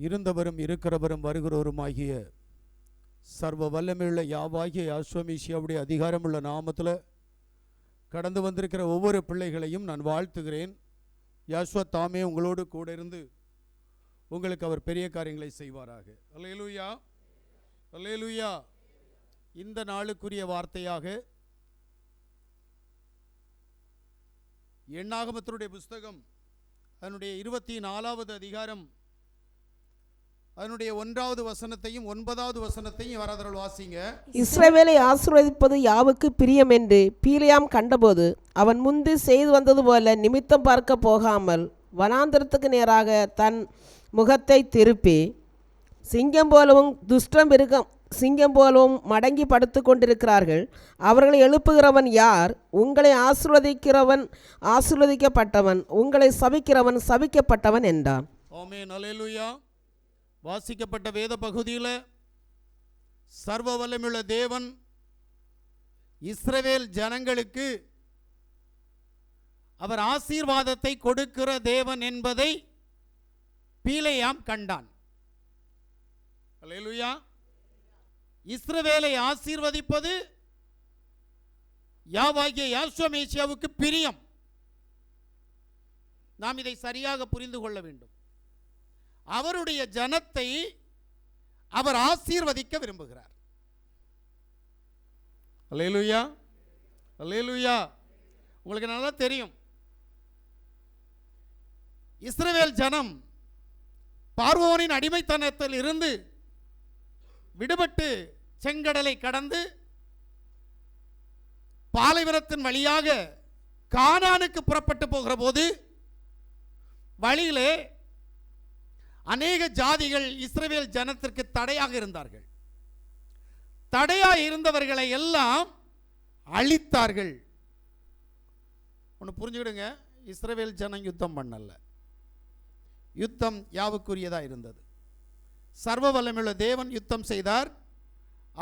இருந்தவரும் இருக்கிறவரும் வருகிறவருமாகிய சர்வ வல்லமையுள்ள யாவாகிய யாஸ்வமீசியாவுடைய அதிகாரமுள்ள நாமத்தில் கடந்து வந்திருக்கிற ஒவ்வொரு பிள்ளைகளையும் நான் வாழ்த்துகிறேன். யாஸ்வா தாமே உங்களோடு கூட இருந்து உங்களுக்கு அவர் பெரிய காரியங்களை செய்வாராக. அல்லேலூயா, அல்லேலூயா. இந்த நாளுக்குரிய வார்த்தையாக எண்ணாகமத்தினுடைய புஸ்தகம் அதனுடைய 24வது அதிகாரம் அதனுடைய 1வது வசனத்தையும் 9வது வசனத்தையும் யாராவது வாசிங்க. இஸ்ரவேலை ஆசீர்வதிப்பது யாவுக்கு பிரியம் என்று பீலியாம் கண்டபோது அவன் முந்தி செய்து வந்தது போல நிமித்தம் பார்க்க போகாமல் வனாந்திரத்துக்கு நேராக தன் முகத்தை திருப்பி சிங்கம் போலவும் துஷ்டம் மிருகம் சிங்கம் போலவும் மடங்கி படுத்து கொண்டிருக்கிறார்கள். அவர்களை எழுப்புகிறவன் யார்? உங்களை ஆசீர்வதிக்கிறவன் ஆசீர்வதிக்கப்பட்டவன், உங்களை சபிக்கிறவன் சபிக்கப்பட்டவன் என்றான். ஆமென், அல்லேலூயா. வாசிக்கப்பட்ட வேத பகுதியில் சர்வ வல்லமையுள்ள தேவன் இஸ்ரவேல் ஜனங்களுக்கு அவர் ஆசீர்வாதத்தை கொடுக்கிற தேவன் என்பதை பீலேயாம் கண்டான். அல்லேலூயா. இஸ்ரவேலை ஆசீர்வதிப்பது யாவாகிய யாஸ்வமேசியாவுக்கு பிரியம். நாம் இதை சரியாக புரிந்து கொள்ள வேண்டும். அவருடைய ஜனத்தை அவர் ஆசீர்வதிக்க விரும்புகிறார். அல்லேலூயா, அல்லேலூயா. உங்களுக்கு நல்லா தெரியும், இஸ்ரவேல் ஜனம் பார்வோனின் அடிமைத்தனத்தில் இருந்து விடுபட்டு செங்கடலை கடந்து பாலைவனத்தின் வழியாக கானானுக்கு புறப்பட்டு போகிற போது வழியிலே அநேக ஜாதிகள் இஸ்ரவேல் ஜனத்திற்கு தடையாக இருந்தார்கள். தடையாக இருந்தவர்களை எல்லாம் அழித்தார்கள். ஒன்று புரிஞ்சுக்கிடுங்க, இஸ்ரவேல் ஜனம் யுத்தம் பண்ணல, யுத்தம் யாவுக்குரியதாக இருந்தது. சர்வ வல்லமையுள்ள தேவன் யுத்தம் செய்தார்.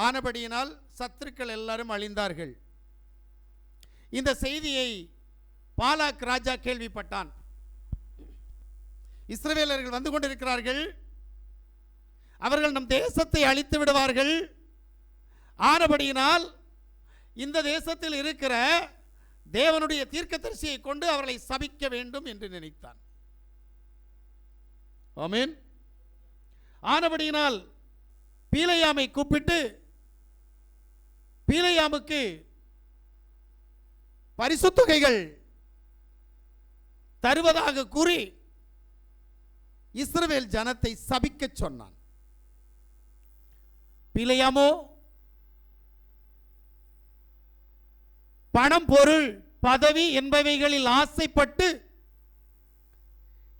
ஆனபடியினால் சத்துருக்கள் எல்லாரும் அழிந்தார்கள். இந்த செய்தியை பாலாக் ராஜா கேள்விப்பட்டான். இஸ்ரவேலர்கள் வந்து கொண்டிருக்கிறார்கள், அவர்கள் நம் தேசத்தை அழித்து விடுவார்கள். ஆனபடியினால் இந்த தேசத்தில் இருக்கிற தேவனுடைய தீர்க்கதரிசியை கொண்டு அவர்களை சபிக்க வேண்டும் என்று நினைத்தான். ஆமென். ஆனபடியினால் பீலேயாமை கூப்பிட்டு பீலேயாமுக்கு பரிசுத்தொகைகள் தருவதாக கூறி இஸ்ரவேல் ஜனத்தை சபிக்க சொன்னான். பீலேயாமோ பணம், பொருள், பதவி என்பவைகளில் ஆசைப்பட்டு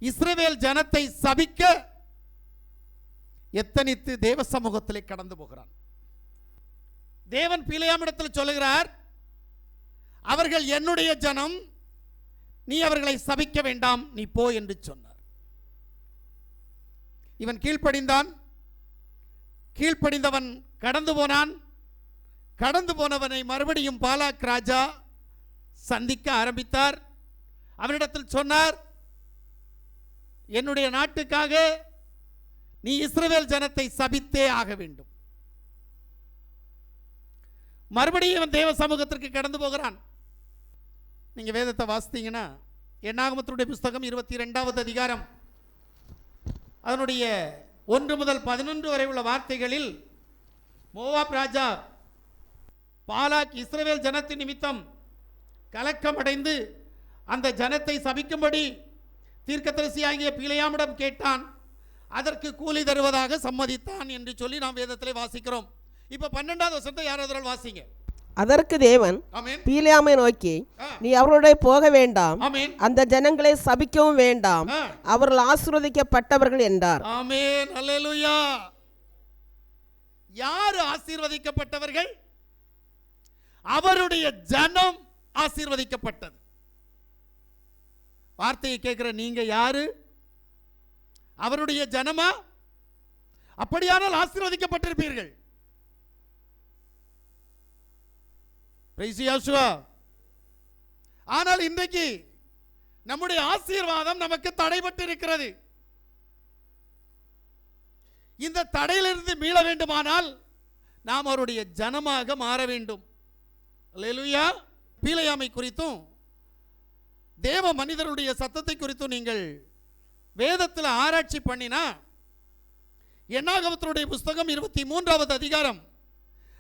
இஸ்ரவேல் ஜனத்தை சபிக்க எத்தனித்து தேவ சமூகத்திலே கடந்து போகிறான். தேவன் பீலேயாமிடத்தில் சொல்லுகிறார், அவர்கள் என்னுடைய ஜனம், நீ அவர்களை சபிக்க வேண்டாம், நீ போ என்று சொன்னார். இவன் கீழ்ப்படிந்தான். கீழ்ப்படிந்தவன் கடந்து போனான். கடந்து போனவனை மறுபடியும் பாலாக் ராஜா சந்திக்க ஆரம்பித்தார். அவனிடத்தில் சொன்னார், என்னுடைய நாட்டுக்காக நீ இஸ்ரவேல் ஜனத்தை சபித்தே ஆக வேண்டும். மறுபடியும் இவன் தேவ சமூகத்திற்கு கடந்து போகிறான். நீங்க வேதத்தை வாசித்தீங்கன்னா எண்ணாகமத்தினுடைய புஸ்தகம் 22வது அதிகாரம் அதனுடைய 1 முதல் 11 வரை உள்ள வார்த்தைகளில் மோவாப் ராஜா பாலாக் இஸ்ரவேல் ஜனத்தின் நிமித்தம் கலக்கமடைந்து அந்த ஜனத்தை சபிக்கும்படி தீர்க்கதரிசியாகிய பீலேயாமிடம் கேட்டான். அதற்கு கூலி தருவதாக சம்மதித்தான் என்று சொல்லி நாம் வேதத்திலே வாசிக்கிறோம். இப்ப 12வது வசனத்தை யாராவது வாசிங்க. அதற்கு தேவன் பீலேயாமை நோக்கி, நீ அவர்களுடைய போக வேண்டாம், அந்த ஜனங்களை சபிக்கவும் வேண்டாம், அவர்கள் ஆசீர்வதிக்கப்பட்டவர்கள் என்றார். ஆமென், அல்லேலூயா. யார் ஆசீர்வதிக்கப்பட்டவர்கள்? அவருடைய ஜனம் ஆசீர்வதிக்கப்பட்டது. வார்த்தையை கேட்கிற நீங்க யாரு? அவருடைய ஜனமா? அப்படியானால் ஆசீர்வதிக்கப்பட்டிருப்பீர்கள். ஆனால் இன்றைக்கு நம்முடைய ஆசீர்வாதம் நமக்கு தடைபட்டு இருக்கிறது. இந்த தடையிலிருந்து மீள வேண்டுமானால் நாம் அவருடைய ஜனமாக மாற வேண்டும். அல்லேலூயா. பீலையாமை குறித்தும் தேவ மனிதருடைய சத்தத்தை குறித்தும் நீங்கள் வேதத்தில் ஆராய்ச்சி பண்ணினா, என்னாகமத்தினுடைய புஸ்தகம் 23வது அதிகாரம்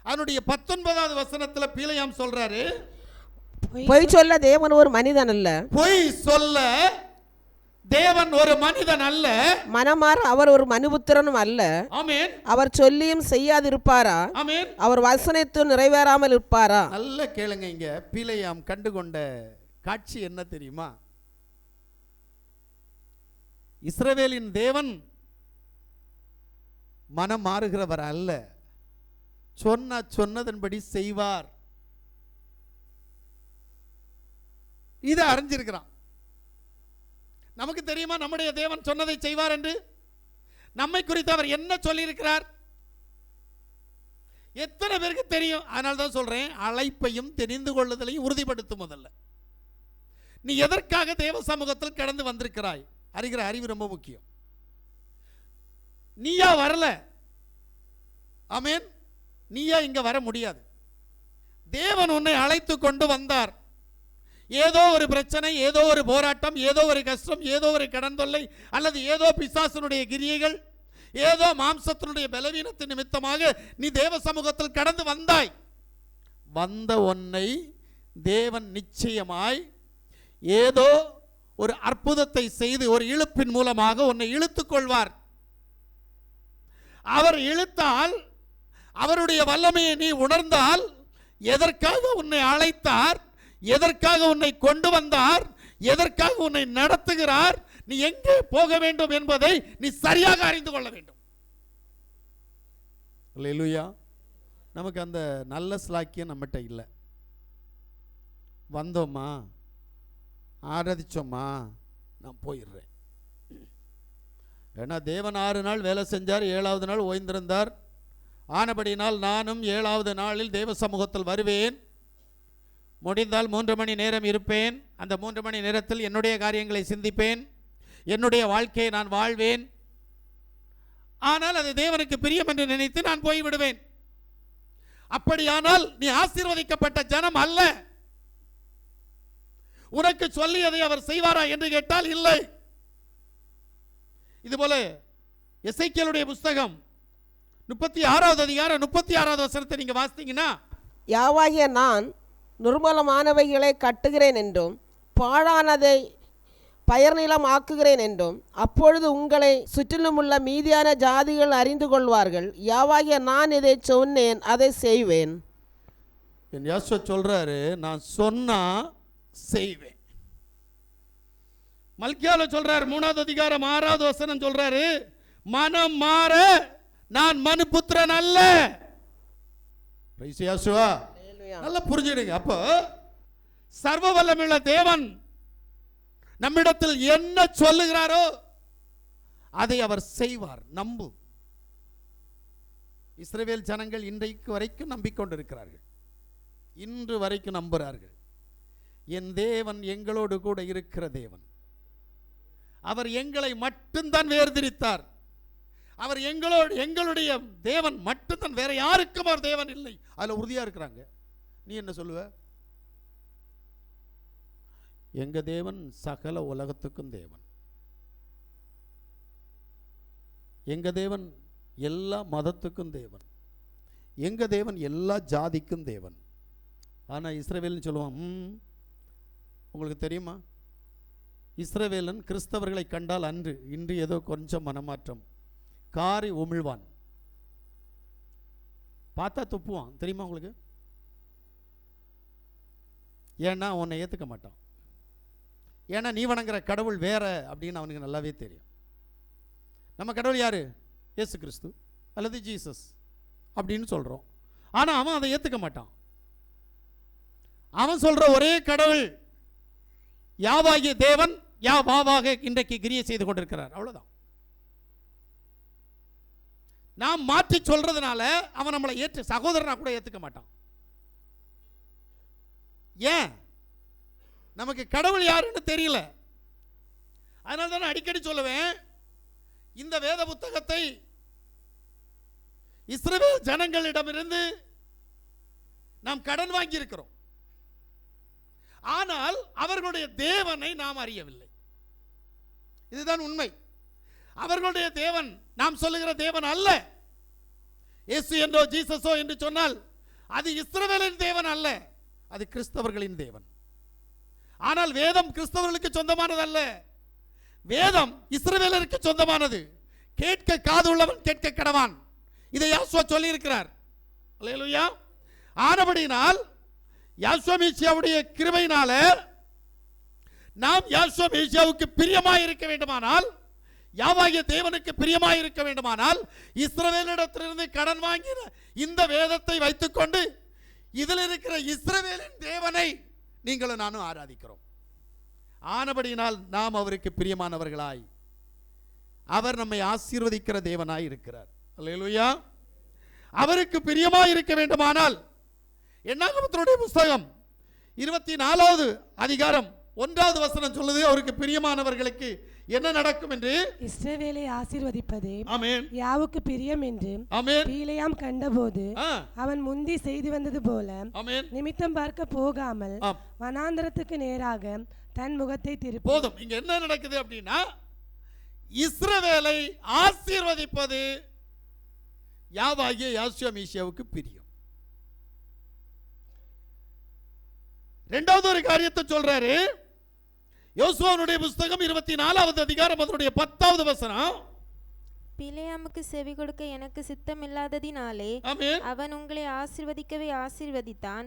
அதனுடைய 19வது வசனத்தில் பீலையாம் சொல்றாரு, பொய் சொல்ல தேவன் ஒரு மனிதன் அல்ல, பொய் சொல்ல தேவன் ஒரு மனிதன் அல்ல, மனமாற அவர் ஒரு மனுபுத்திரனும் அல்ல. ஆமென். அவர் சொல்லியும் செய்யாதிருப்பாரா? ஆமென். அவர் வசனத்தை நிறைவேறாமல் இருப்பாரா? நல்ல கேளுங்க. இங்க பீலையாம் கண்டுகொண்ட காட்சி என்ன தெரியுமா? இஸ்ரவேலின் தேவன் மனம் மாறுகிறவர் அல்ல, சொன்னதன்படி செய்வார். இதை அறிஞ்சிருக்கிறான். நமக்கு தெரியுமா நம்முடைய தேவன் சொன்னதை செய்வார் என்று? நம்மை குறித்து அவர் என்ன சொல்லியிருக்கிறார் எத்தனை பேருக்கு தெரியும்? அதனால தான் சொல்றேன், அழைப்பையும் தெரிந்து கொள்ளுதலையும் உறுதிப்படுத்தும். முதல்ல நீ எதற்காக தேவ சமூகத்தில் கடந்து வந்திருக்கிறாய் அறிகிற அறிவு ரொம்ப முக்கியம். நீயா வரல, ஆமென், நீயா இங்க வர முடியாது. தேவன் உன்னை அழைத்து கொண்டு வந்தார். ஏதோ ஒரு பிரச்சனை, ஏதோ ஒரு போராட்டம், ஏதோ ஒரு கஷ்டம், ஏதோ ஒரு கடன் தொல்லை, அல்லது ஏதோ பிசாசனுடைய கிரியைகள், ஏதோ மாம்சத்தினுடைய பலவீனத்தின் நிமித்தமாக நீ தேவ சமூகத்தில் கடந்து வந்தாய். வந்த உன்னை தேவன் நிச்சயமாய் ஏதோ ஒரு அற்புதத்தை செய்து ஒரு இழுப்பின் மூலமாக உன்னை இழுத்துக் கொள்வார். அவர் இழுத்தால், அவருடைய வல்லமையை நீ உணர்ந்தால், எதற்காக உன்னை அழைத்தார், எதற்காக உன்னை கொண்டு வந்தார், எதற்காக உன்னை நடத்துகிறார், நீ எங்கே போக வேண்டும் என்பதை நீ சரியாக அறிந்து கொள்ள வேண்டும். அல்லேலூயா. நமக்கு அந்த நல்ல ஸ்லாக்கியம் நம்மகிட்ட இல்லை. வந்தோமா, ஆராதிச்சோமா, நான் போயிடுறேன். ஏன்னா தேவன் 6 நாள் வேலை செஞ்சார், 7வது நாள் ஓய்ந்திருந்தார். ஆனபடினால் நானும் 7வது நாளில் தேவ சமூகத்தில் வருவேன். முடிந்தால் 3 மணி நேரம் இருப்பேன். அந்த 3 மணி நேரத்தில் என்னுடைய காரியங்களை சிந்திப்பேன், என்னுடைய வாழ்க்கையை நான் வாழ்வேன். ஆனால் அது தேவனுக்கு பிரியம் என்று நினைத்து நான் போய்விடுவேன். அப்படியானால் நீ ஆசீர்வதிக்கப்பட்ட ஜனம் அல்ல. உனக்கு சொல்லியதை அவர் செய்வாரா என்று கேட்டால் இல்லை. இதுபோல எசேக்கியேலுடைய புஸ்தகம் 36வது அதிகாரம் 36வது வசனத்தை நீங்க வாசித்தீங்கன்னா, யாவாகிய நான் நிர்மலமானவைகளை கட்டுகிறேன் என்றும் பாழானதை பயர்நிலம் ஆக்குகிறேன் என்றும் அப்பொழுது உங்களை சுற்றிலும் உள்ள மீதியான ஜாதிகள் அறிந்து கொள்வார்கள். யாவாகிய நான் இதை சொன்னேன், அதை செய்வேன். என் யாசுவா சொல்றாரு, நான் சொன்னா செய்வேன். மல்கியால சொல்றாரு 3வது அதிகாரம் 6வது வசனம் சொல்றாரு, மனம் மாற நான் மனுபுத்திரன் அல்ல. யாசுவா நல்லா புரிஞ்சிடுங்க. அப்போ சர்வ வல்லமையுள்ள தேவன் நம்மிடத்தில் என்ன சொல்லுகிறாரோ அதை அவர் செய்வார். நம்பு. இஸ்ரவேல் ஜனங்கள் இன்றைக்கு வரைக்கும் நம்பிக்கொண்டிருக்கிறார்கள், இன்று வரைக்கும் நம்புகிறார்கள். என் தேவன் எங்களோடு கூட இருக்கிற தேவன். அவர் எங்களை மட்டும்தான் வேர்திரித்தார். அவர் எங்களுடைய தேவன் மட்டும்தான், வேற யாருக்கும் அவர் தேவன் இல்லை. அதுல உறுதியா இருக்கிறாங்க. நீ என்ன சொல்லுவ? எங்க தேவன் சகல உலகத்துக்கும் தேவன். எங்க தேவன் எல்லா மதத்துக்கும் தேவன். எங்க தேவன் எல்லா ஜாதிக்கும் தேவன். ஆனா இஸ்ரவேல்னு சொல்லுவான். உங்களுக்கு தெரியுமா, இஸ்ரவேலன் கிறிஸ்தவர்களை கண்டால் இன்று ஏதோ கொஞ்சம் மனமாற்றம், காரி உமிழ்வான், பார்த்தா துப்புவான். தெரியுமா உங்களுக்கு? ஏன்னா உன்னை ஏற்றுக்க மாட்டான். ஏன்னா நீ வணங்குற கடவுள் வேற அப்படின்னு அவனுக்கு நல்லாவே தெரியும். நம்ம கடவுள் யாரு? இயேசு கிறிஸ்து அல்லது ஜீசஸ் அப்படின்னு சொல்றோம். ஆனா அவன் அதை ஏற்றுக்க மாட்டான். அவன் சொல்ற ஒரே கடவுள் யாவாகிய தேவன், யாவாக இன்றைக்கு கிரியை செய்து கொண்டிருக்கிறார். அவ்வளவுதான். நாம் மாற்றி சொல்றதுனால அவன் நம்மளை ஏற்று சகோதரனா கூட ஏற்றுக்க மாட்டான். ஏன்? நமக்கு கடவுள் யாருன்னு தெரியல. அதனால தான் அடிக்கடி சொல்லுவேன், இந்த வேத புத்தகத்தை இஸ்ரவேல் ஜனங்களிடமிருந்து நாம் கடன் வாங்கி இருக்கிறோம். ஆனால் அவர்களுடைய தேவனை நாம் அறியவில்லை. இதுதான் உண்மை. அவர்களுடைய தேவன் நாம் சொல்லுகிற தேவன் அல்ல. இயேசு என்றோ ஜீசஸோ என்று சொன்னால் அது இஸ்ரவேலின் தேவன் அல்ல, அது கிறிஸ்தவர்களின் தேவன். ஆனால் வேதம் கிறிஸ்தவர்களுக்கு சொந்தமானது அல்ல, வேதம் இஸ்ரவேலருக்கு சொந்தமானது. கேட்க காது உள்ளவன் கேட்க கடவான், இதை யாசுவா சொல்லி இருக்கிறார். அல்லேலூயா. ஆனபடியினால் யாசுவா மேசியாவுடைய கிருபையினால நாம் யாசுவா மேசியாவுக்கு பிரியமாய் இருக்க வேண்டுமானால், யாவாகிய தேவனுக்கு பிரியமாய் இருக்க வேண்டுமானால், இஸ்ரவேலிடத்திலிருந்து கடன் வாங்கின இந்த வேதத்தை வைத்துக்கொண்டு இதில் இருக்கிற இஸ்ரவேலின் தேவனை நீங்களும் நானும் ஆராதிக்கிறோம். ஆனபடியினால் நாம் அவருக்கு பிரியமானவர்களாய், அவர் நம்மை ஆசீர்வதிக்கிற தேவனாய் இருக்கிறார். அல்லேலூயா. அவருக்கு பிரியமாய் இருக்க வேண்டுமானால் என்னாகமத்தினுடைய புஸ்தகம் 24வது அதிகாரம் 1வது வசனம் சொல்லுது, அவருக்கு பிரியமானவர்களுக்கு என்ன நடக்கும் என்று. இஸ்ரவேலை ஆசீர்வதிப்பதே ஆமென் யாவுக்கு பிரியம் என்று ஆமென் பீலேயாம் கண்டபோது அவன் முந்தி செய்து வந்தது போல ஆமென் நிமித்தம் பார்க்க போகாமல் வனாந்தரத்துக்கு நேராக தன் முகத்தை திருப்பி. போதும். இங்க என்ன நடக்குது அப்படின்னா, இஸ்ரவேலை ஆசீர்வதிப்பது யாவாகிய யாசுவா மேசியாவுக்கு பிரியம். இரண்டாவது ஒரு காரியத்தை சொல்றாரு. யோசுவாவுடைய புஸ்தகம் 24வது அதிகாரம் அதனுடைய 10வது வசனம். பிலேயாமுக்கு செவி கொடுக்க எனக்கு சித்தமில்லாததினாலே அவன் உங்களை ஆசீர்வதிக்கவே ஆசீர்வதித்தான்,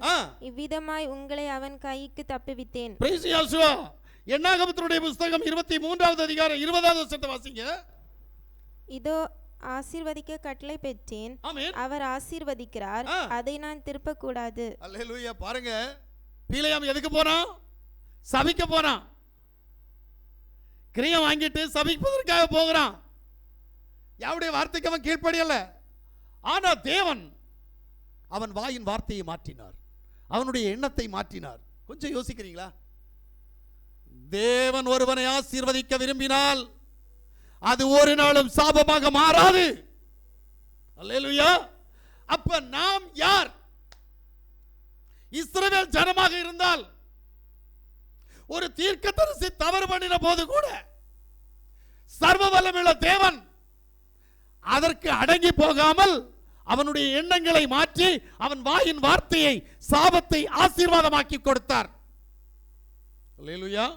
இவ்விதமாய் உங்களை அவன் கைக்கு தப்புவித்தேன். பிரைஸ் யோசுவா. என்னாகமத்தினுடைய புஸ்தகம் 23வது அதிகாரம் 20வது வசனத்தை வாசிங்க. இதோ ஆசீர்வதிக்க கட்டளை பெற்றேன், அவர் ஆசீர்வதிக்கிறார், அதை நான் திருப்ப கூடாது. அல்லேலூயா. பாருங்க, பிலேயாம் எதுக்கு போனான்? சபிக்க போனான். கிரியம் வாங்கிட்டு சபிப்பதற்காக போகிறான். யாருடைய வார்த்தைக்கு அவன் கீழ்ப்படியல. ஆனா தேவன் அவன் வாயின் வார்த்தையை மாற்றினார், அவனுடைய எண்ணத்தை மாற்றினார். கொஞ்சம் யோசிக்கிறீங்களா? தேவன் ஒருவனை ஆசீர்வதிக்க விரும்பினால் அது ஒரு நாளும் சாபமாக மாறாது. அல்லேலூயா. அப்ப நாம் யார்? இஸ்ரவேல் ஜனமாக இருந்தால் ஒரு தீர்க்கதரிசி தவறு பண்ணின போது கூட சர்வ வல்லமையுள்ள தேவன் அதற்கு அடங்கி போகாமல் அவனுடைய எண்ணங்களை மாற்றி அவன் வாயின் வார்த்தையை சாபத்தை ஆசீர்வாதமாக்கி கொடுத்தார். அல்லேலூயா.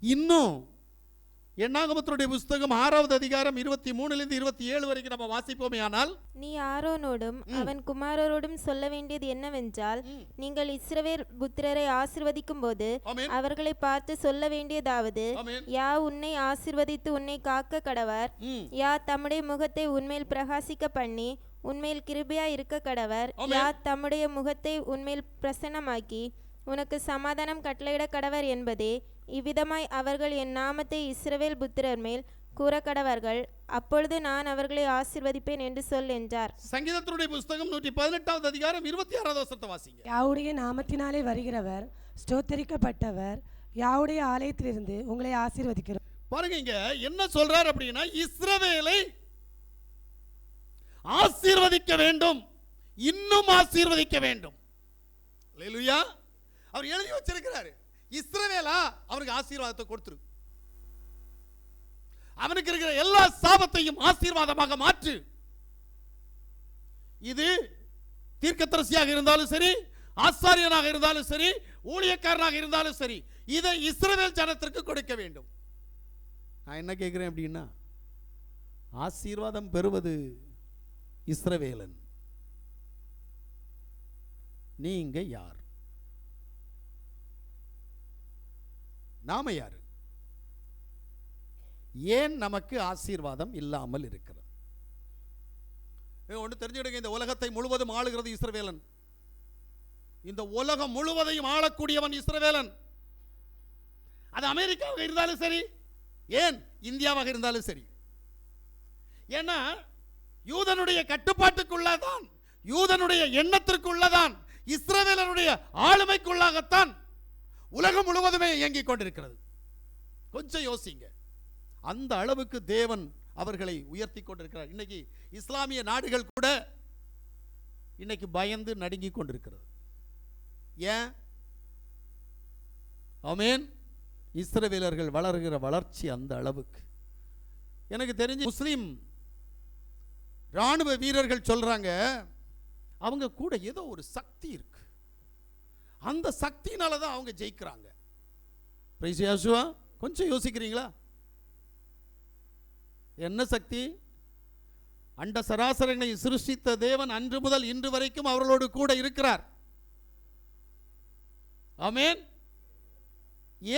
இன்னும் என்னாகமத்தினுடைய புஸ்தகம் 6வது அதிகாரம் 23லிருந்து 27 வரைக்கும் நம்ம வாசிப்போமே. ஆனால் நீ ஆரோனோடும் அவன் குமாரரோடும் சொல்ல வேண்டியது என்னவென்றால், நீங்கள் இஸ்ரவேல் புத்திரரை ஆசீர்வதிக்கும் போது அவர்களை பார்த்து சொல்ல வேண்டியதாவது, யா உன்னை ஆசீர்வதித்து உன்னை காக்க கடவர், யா தம்முடைய முகத்தை உன்மேல் பிரகாசிக்க பண்ணி உன்மேல் கிருபையா இருக்க கடவர், யா தம்முடைய முகத்தை உன்மேல் பிரசன்னமாக்கி உனக்கு சமாதானம் கட்டளையிட கடவர் என்பதே. இவ்விதமாய் அவர்கள் என் நாமத்தை இஸ்ரவேல் புத்திரர் மேல் கூற கடவர்கள், அப்பொழுது நான் அவர்களை ஆசீர்வதிப்பேன் என்று சொல் என்றார். சங்கீதத்தினுடைய புஸ்தகம் 118வது அதிகாரம் 26வது வசனத்தை வாசிங்க. யாவுடைய நாமத்தினாலே வருகிறவர் ஸ்தோத்தரிக்கப்பட்டவர், யாவுடைய ஆலயத்திலிருந்து உங்களை ஆசீர்வதிக்கிறார். பாருங்க, இங்க என்ன சொல்றார் அப்படின்னா, இஸ்ரவேலை ஆசீர்வதிக்க வேண்டும், இன்னும் ஆசீர்வதிக்க வேண்டும். அல்லேலூயா. அவர் எழுதி வச்சிருக்கிறாரு, இஸ்ரவேலா அவனுக்கு ஆசீர்வாதத்தை கொடுத்துரு, அவனுக்கு இருக்கிற எல்லா சாபத்தையும் ஆசீர்வாதமாக மாற்று. இது தீர்க்கதரிசியாக இருந்தாலும் சரி, ஆசாரியனாக இருந்தாலும் சரி, ஊழியக்காரனாக இருந்தாலும் சரி, இதை இஸ்ரவேல் ஜனத்திற்கு கொடுக்க வேண்டும். நான் என்ன கேட்கிறேன் அப்படின்னா, ஆசீர்வாதம் பெறுவது இஸ்ரவேலன், நீங்க யார்? நாம யாரு? ஏன் நமக்கு ஆசீர்வாதம் இல்லாமல் இருக்கிறது? ஒன்று தெரிஞ்சுக்கிடுங்க, இந்த உலகத்தை முழுவதும் ஆளுகிறது இஸ்ரவேலன். இந்த உலகம் முழுவதையும் ஆளக்கூடியவன் இஸ்ரவேலன். அது அமெரிக்காவாக இருந்தாலும் சரி, ஏன் இந்தியாவாக இருந்தாலும் சரி. ஏன்னா யூதனுடைய கட்டுப்பாட்டுக்குள்ளதான், யூதனுடைய எண்ணத்திற்குள்ளதான், இஸ்ரவேலனுடைய ஆளுமைக்குள்ளாகத்தான் உலகம் முழுவதுமே இயங்கிக் கொண்டிருக்கிறது. கொஞ்சம் யோசிங்க. அந்த அளவுக்கு தேவன் அவர்களை உயர்த்தி கொண்டிருக்கிறார். இன்னைக்கு இஸ்லாமிய நாடுகள் கூட இன்னைக்கு பயந்து நடுங்கி கொண்டிருக்கிறது. ஏன்? ஆமென். இஸ்ரவேலர்கள் வளர்கிற வளர்ச்சி அந்த அளவுக்கு. எனக்கு தெரிஞ்சு முஸ்லிம் ராணுவ வீரர்கள் சொல்றாங்க, அவங்க கூட ஏதோ ஒரு சக்தி இருக்கு, அந்த சக்தினால தான் அவங்க ஜெயிக்கிறாங்க. பிரைஸ் யாசுவா. கொஞ்சம் யோசிக்கிறீங்களா? என்ன சக்தி? அண்ட சராசரங்களை சிருஷ்டித்த தேவன் அன்று முதல் இன்று வரைக்கும் அவர்களோடு கூட இருக்கிறார். ஆமென்.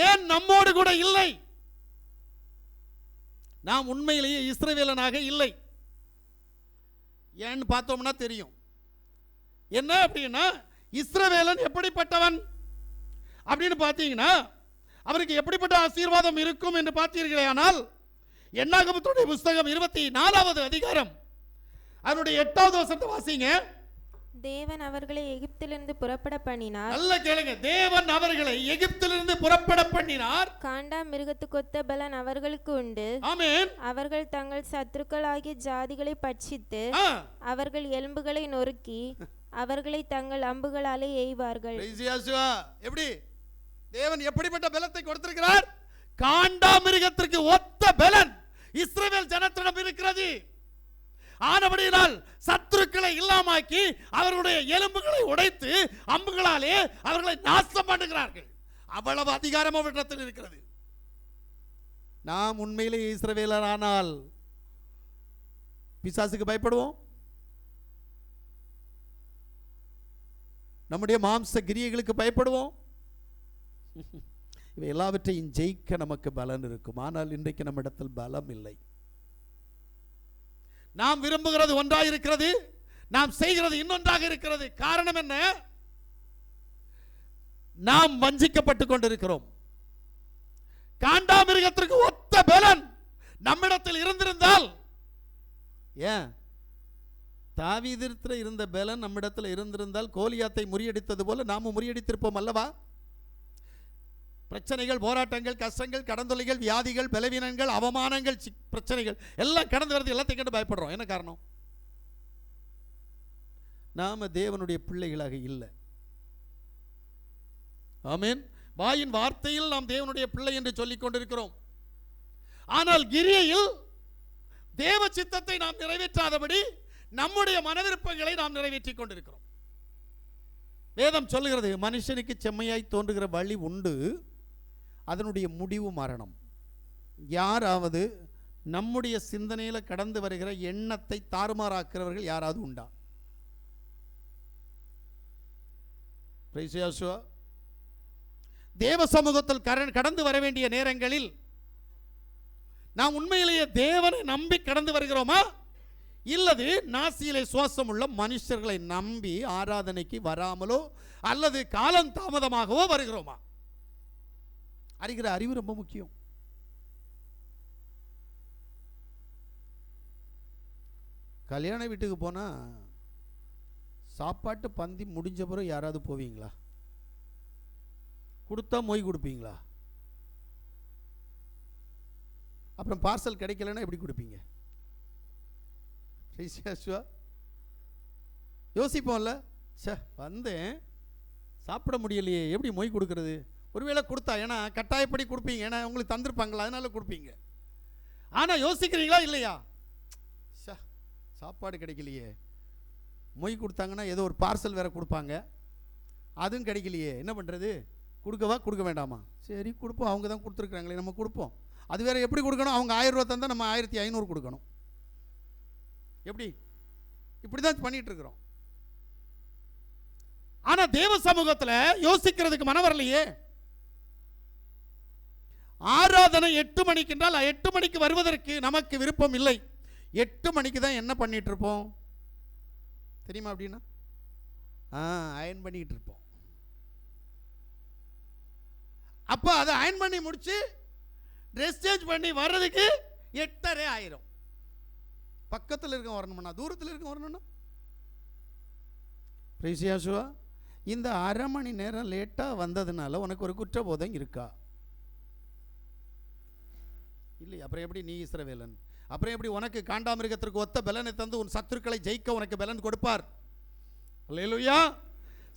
ஏன் நம்மோடு கூட இல்லை? நாம் உண்மையிலேயே இஸ்ரவேலனாக இல்லை. ஏன்னு பார்த்தோம்னா தெரியும். என்ன அப்படின்னா, இஸ்ரவேலன் எப்படிப்பட்டவன் அப்படின்னு பார்த்தீங்கன்னா, அவருக்கு எப்படிப்பட்ட ஆசீர்வாதம் இருக்கும் என்று பார்த்தீர்களே ஆனால், என்னாகமத்துடைய புஸ்தகம் 24வது அதிகாரம் அதனுடைய 8வது வசனத்தை வாசிங்க. தேவன் அவர்களை எகிப்திலிருந்து புறப்பட பண்ணினார். நல்ல கேளுங்க. தேவன் அவர்களை எகிப்திலிருந்து புறப்பட பண்ணினார். காண்டா மிருகத்துக்கொத்த பலன் அவர்களுக்கு உண்டு. ஆமென். அவர்கள் தங்கள் சத்துருக்களாகிய ஜாதிகளை பட்சித்து அவர்கள் எலும்புகளை நொறுக்கி அவர்களை தங்கள் அம்புகளாலே எய்வார்கள். எப்படி தேவன் எப்படிப்பட்ட பலத்தை கொடுத்திருக்கிறார்? காண்டா மிருகத்திற்கு ஒத்த பலன் இஸ்ரவேல் ஜனத்திடம் இருக்கிறது. ஆனபடியினால் சத்துருக்களை இல்லாமாக்கி அவர்களுடைய எலும்புகளை உடைத்து அம்புகளாலே அவர்களை நாசம் பண்ணுகிறார்கள். அவ்வளவு அதிகாரம் அவரிடத்தில் இருக்கிறது. நாம் உண்மையிலேயே இஸ்ரவேலர் ஆனால் பிசாசுக்கு பயப்படுவோம்? நம்முடைய மாம்ச கிரியைகளுக்கு பயப்படுவோம்? இவை எல்லாவற்றையும் ஜெயிக்க நமக்கு பலன் இருக்கும். ஆனால் இன்றைக்கு நம்மிடத்தில் பலம் இல்லை. நாம் விரும்புகிறது ஒன்றாக இருக்கிறது, நாம் செய்கிறது இன்னொன்றாக இருக்கிறது. காரணம் என்ன? நாம் வஞ்சிக்கப்பட்டு கொண்டிருக்கிறோம். காண்டாமிருகத்திற்கு ஒத்த பலன் நம்மிடத்தில் இருந்திருந்தால், ஏன் தாவீதிடத்தில் இருந்த பலன் நம்மிடத்தில் இருந்திருந்தால் கோலியாத்தை முறியடித்தது போல நாமும் முறியடித்திருப்போம் அல்லவா? பிரச்சனைகள், போராட்டங்கள், கஷ்டங்கள், கடந்தொலைகள், வியாதிகள், பலவீனங்கள், அவமானங்கள், பிரச்சனைகள் எல்லாம் கடந்து வருது. எல்லாத்தையும் கண்டு பயப்படுறோம். என்ன காரணம்? நாம தேவனுடைய பிள்ளைகளாக இல்லை. ஆமென். வாயின் வார்த்தையில் நாம் தேவனுடைய பிள்ளை என்று சொல்லிக் கொண்டிருக்கிறோம். ஆனால் கிரியையில் தேவ சித்தத்தை நாம் நிறைவேற்றாதபடி நம்முடைய மனவிருப்பங்களை நாம் நிறைவேற்றிக் கொண்டிருக்கிறோம். வேதம் சொல்லுகிறது, மனுஷனுக்கு செம்மையாய் தோன்றுகிற வழி உண்டு, அதனுடைய முடிவு மரணம். யாராவது நம்முடைய சிந்தனையில் கடந்து வருகிற எண்ணத்தை தாறுமாறாக்கிறவர்கள் யாராவது உண்டா? தேவ சமூகத்தில் கடந்து வர வேண்டிய நேரங்களில் நாம் உண்மையிலேயே தேவனை நம்பி கடந்து வருகிறோமா, இல்லது நாசியிலே சுவாசம் உள்ள மனுஷர்களை நம்பி ஆராதனைக்கு வராமலோ அல்லது காலம் தாமதமாகவோ வருகிறோமா? அறிகிற அறிவு ரொம்ப முக்கியம். கல்யாண வீட்டுக்கு போனா சாப்பாட்டு பந்தி முடிஞ்ச பிறகு யாராவது போவீங்களா? கொடுத்தா மொய் கொடுப்பீங்களா? அப்புறம் பார்சல் கிடைக்கலன்னா எப்படி கொடுப்பீங்க? யோசிப்போம்ல, வந்தேன் சாப்பிட முடியலையே, எப்படி மொய் கொடுக்கறது? ஒருவேளை கொடுத்தா, ஏன்னா கட்டாயப்படி கொடுப்பீங்க, ஏன்னா உங்களுக்கு தந்திருப்பாங்களா, அதனால கொடுப்பீங்க. ஆனால் யோசிக்கிறீங்களா இல்லையா? சாப்பாடு கிடைக்கலையே, மொய் கொடுத்தாங்கன்னா ஏதோ ஒரு பார்சல் வேற கொடுப்பாங்க, அதுவும் கிடைக்கலையே, என்ன பண்ணுறது? கொடுக்கவா கொடுக்க வேண்டாமா? சரி கொடுப்போம், அவங்க தான் கொடுத்துருக்குறாங்களே நம்ம கொடுப்போம். அது வேற எப்படி கொடுக்கணும்? அவங்க 1000 ரூபா தந்தால் நம்ம 1500 கொடுக்கணும். எப்படி? இப்படி தான் பண்ணிட்டு இருக்கிறோம். ஆனால் தேவ சமூகத்தில் யோசிக்கிறதுக்கு மனம் வரலையே. ஆராதனை 8 மணிக்கு என்றால் 8 மணிக்கு வருவதற்கு நமக்கு விருப்பம் இல்லை. 8 மணிக்கு தான் என்ன பண்ணிட்டு இருப்போம் தெரியுமா? அப்படின்னா அயன் பண்ணிட்டு இருப்போம். அப்போ அதை அயன் பண்ணி முடிச்சு ட்ரெஸ் சேஞ்ச் பண்ணி வர்றதுக்கு 8:30 ஆயிரும். பக்கத்தில் இருக்க வரணும்னா, தூரத்தில் இருக்க வரணும்னா, பிரிசியாசுவா இந்த அரை மணி நேரம் லேட்டாக வந்ததுனால உனக்கு ஒரு குற்றபோதம் இருக்கா? இல்லை. அப்புறம் எப்படி நீ இஸ்ரவேலன்? அப்புறம் எப்படி உனக்கு காண்டாமிருகத்திற்கு ஒத்த பலனை தந்து உன் சத்துருக்களை ஜெயிக்க உனக்கு பலன் கொடுப்பார்? அல்லேலூயா.